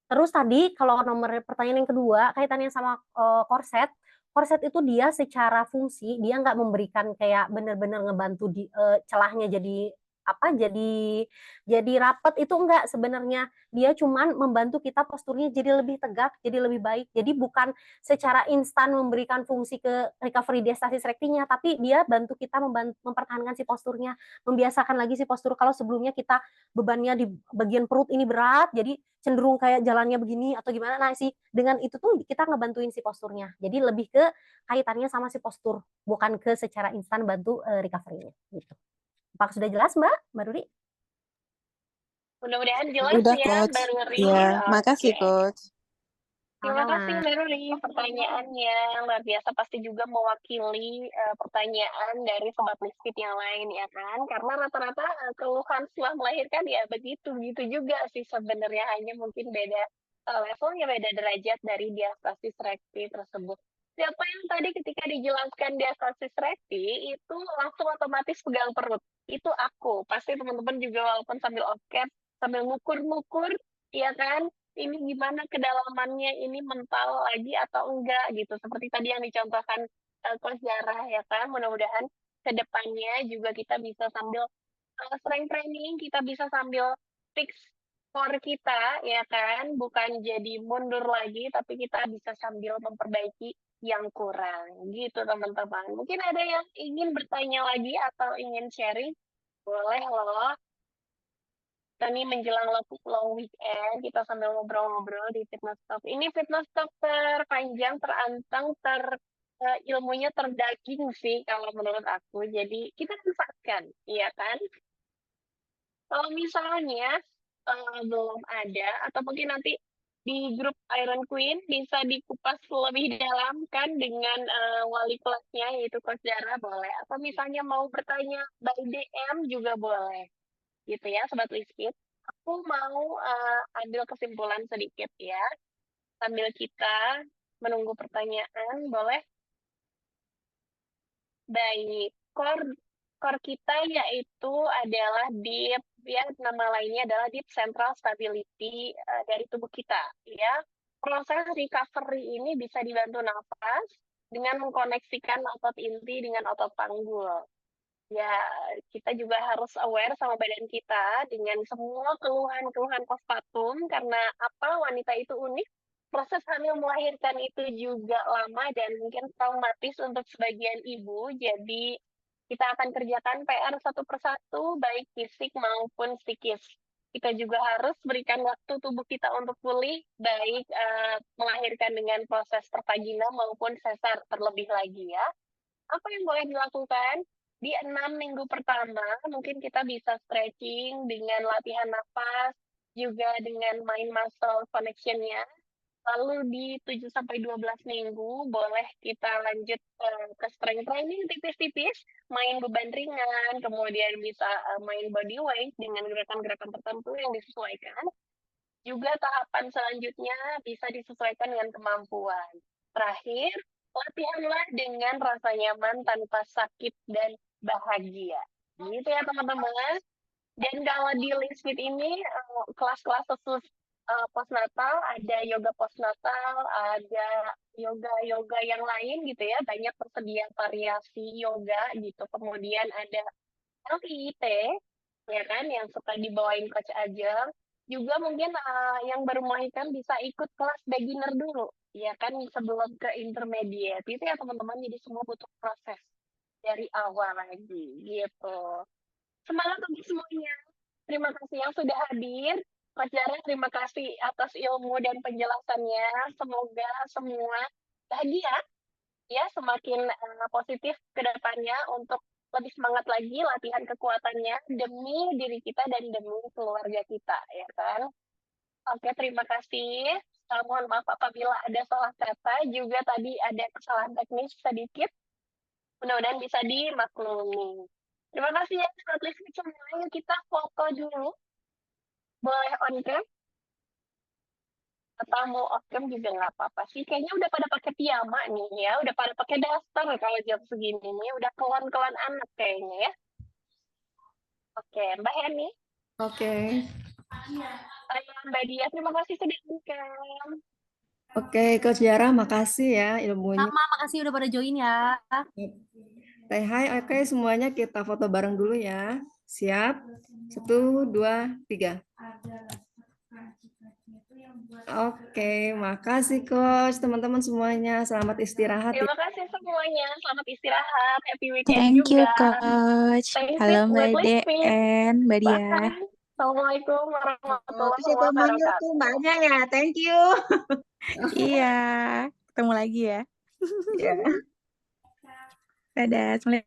Terus tadi kalau nomor pertanyaan yang kedua kaitannya sama korset, korset itu dia secara fungsi dia nggak memberikan kayak benar-benar ngebantu di celahnya jadi rapet, itu enggak sebenarnya. Dia cuman membantu kita posturnya jadi lebih tegak, jadi lebih baik. Jadi bukan secara instan memberikan fungsi ke recovery diastasis rectinya, tapi dia bantu kita mempertahankan si posturnya, membiasakan lagi si postur. Kalau sebelumnya kita bebannya di bagian perut ini berat, jadi cenderung kayak jalannya begini atau gimana. Nah, dengan itu tuh kita ngebantuin si posturnya. Jadi lebih ke kaitannya sama si postur, bukan ke secara instan bantu recovery-nya gitu. Apakah sudah jelas, Mbak Ruri? Mudah-mudahan jelas Udah, ya, Coach. Mbak Ruri. Ya, makasih, Oke. Coach. Terima Sama-sama. kasih Mbak Ruri, pertanyaannya luar biasa, pasti juga mewakili pertanyaan dari sobat Lisfit yang lain ya kan, karena rata-rata keluhan setelah melahirkan ya begitu juga sih sebenarnya, hanya mungkin beda levelnya, beda derajat dari diastasis rekti tersebut. Siapa yang tadi ketika dijelaskan diastasis rekti itu langsung otomatis pegang perut, itu aku. Pasti teman-teman juga walaupun sambil oket, sambil ngukur-ngukur, ya kan, ini gimana kedalamannya, ini mental lagi atau enggak gitu. Seperti tadi yang dicontohkan Coach Zara ya kan. Mudah-mudahan ke depannya juga kita bisa sambil strength training, kita bisa sambil fix core kita ya kan. Bukan jadi mundur lagi, tapi kita bisa sambil memperbaiki yang kurang gitu teman-teman. Mungkin ada yang ingin bertanya lagi atau ingin sharing, boleh loh. Ini menjelang long weekend, kita sambil ngobrol-ngobrol di Fitness Talk. Ini Fitness Talk terpanjang, terantang, ilmunya terdaging sih kalau menurut aku. Jadi kita manfaatkan, iya kan? Kalau misalnya belum ada, atau mungkin nanti di grup Iron Queen bisa dikupas lebih dalam kan dengan wali kelasnya yaitu Coach Zara, boleh. Atau misalnya mau bertanya by DM juga boleh. Gitu ya, Sobat Lisfit. Aku mau ambil kesimpulan sedikit ya, sambil kita menunggu pertanyaan, boleh? Baik, core kita yaitu adalah deep, ya nama lainnya adalah deep central stability dari tubuh kita, ya. Proses recovery ini bisa dibantu nafas dengan mengkoneksikan otot inti dengan otot panggul. Ya, kita juga harus aware sama badan kita dengan semua keluhan-keluhan postpartum, karena apa, wanita itu unik, proses hamil melahirkan itu juga lama dan mungkin traumatis untuk sebagian ibu, jadi kita akan kerjakan PR satu persatu, baik fisik maupun psikis. Kita juga harus berikan waktu tubuh kita untuk pulih, baik melahirkan dengan proses pervagina maupun sesar terlebih lagi ya. Apa yang boleh dilakukan? Di 6 minggu pertama, mungkin kita bisa stretching dengan latihan nafas, juga dengan mind muscle connection-nya. Lalu di 7-12 minggu, boleh kita lanjut ke strength training tipis-tipis, main beban ringan, kemudian bisa main body weight dengan gerakan-gerakan tertentu yang disesuaikan. Juga tahapan selanjutnya bisa disesuaikan dengan kemampuan. Terakhir, latihanlah dengan rasa nyaman tanpa sakit dan bahagia. Gitu ya teman-teman. Dan kalau di Lisfit ini kelas-kelas khusus postnatal, ada yoga postnatal, ada yoga-yoga yang lain gitu ya. Banyak tersedia variasi yoga gitu. Kemudian ada LIT ya kan yang suka dibawain Coach Ajeng. Juga mungkin yang baru melahirkan bisa ikut kelas beginner dulu ya kan sebelum ke intermediate. Itu ya teman-teman, jadi semua butuh proses dari awal lagi gitu. Semangat untuk semuanya. Terima kasih yang sudah hadir. Coach Zara, terima kasih atas ilmu dan penjelasannya. Semoga semua bahagia ya, semakin positif ke depannya untuk lebih semangat lagi latihan kekuatannya demi diri kita dan demi keluarga kita, ya kan? Oke, terima kasih. Mohon maaf apabila ada salah kata, juga tadi ada kesalahan teknis sedikit. Mudah-mudahan bisa dimaklumi. Terima kasih ya, sobat listening semuanya. Kita foto dulu. Boleh on cam? Atau mau off cam juga nggak apa-apa sih. Kayaknya udah pada pakai piyama nih ya. Udah pada pakai daster kalau jam segini nih. Udah kelan-kelan anak kayaknya ya. Oke, Mbak Heni. Oke. Mbak Dia, terima kasih sudah on-cam. Oke, Coach Yara, makasih ya ilmunya. Sama, makasih udah pada join ya. Say hi, oke semuanya kita foto bareng dulu ya. Siap? 1, 2, 3. Oke, makasih Coach, teman-teman semuanya. Selamat istirahat ya. Terima kasih semuanya. Selamat istirahat. Happy weekend Thank you, juga. Coach. Thank you Halo buat Mbak listening. DN, Mbak Dia. Bye. Assalamualaikum warahmatullahi Terus semuanya tuh wabarakatuh. mbaknya ya, thank you. Iya, ketemu lagi ya. Ya. Dadah. Assalamualaikum.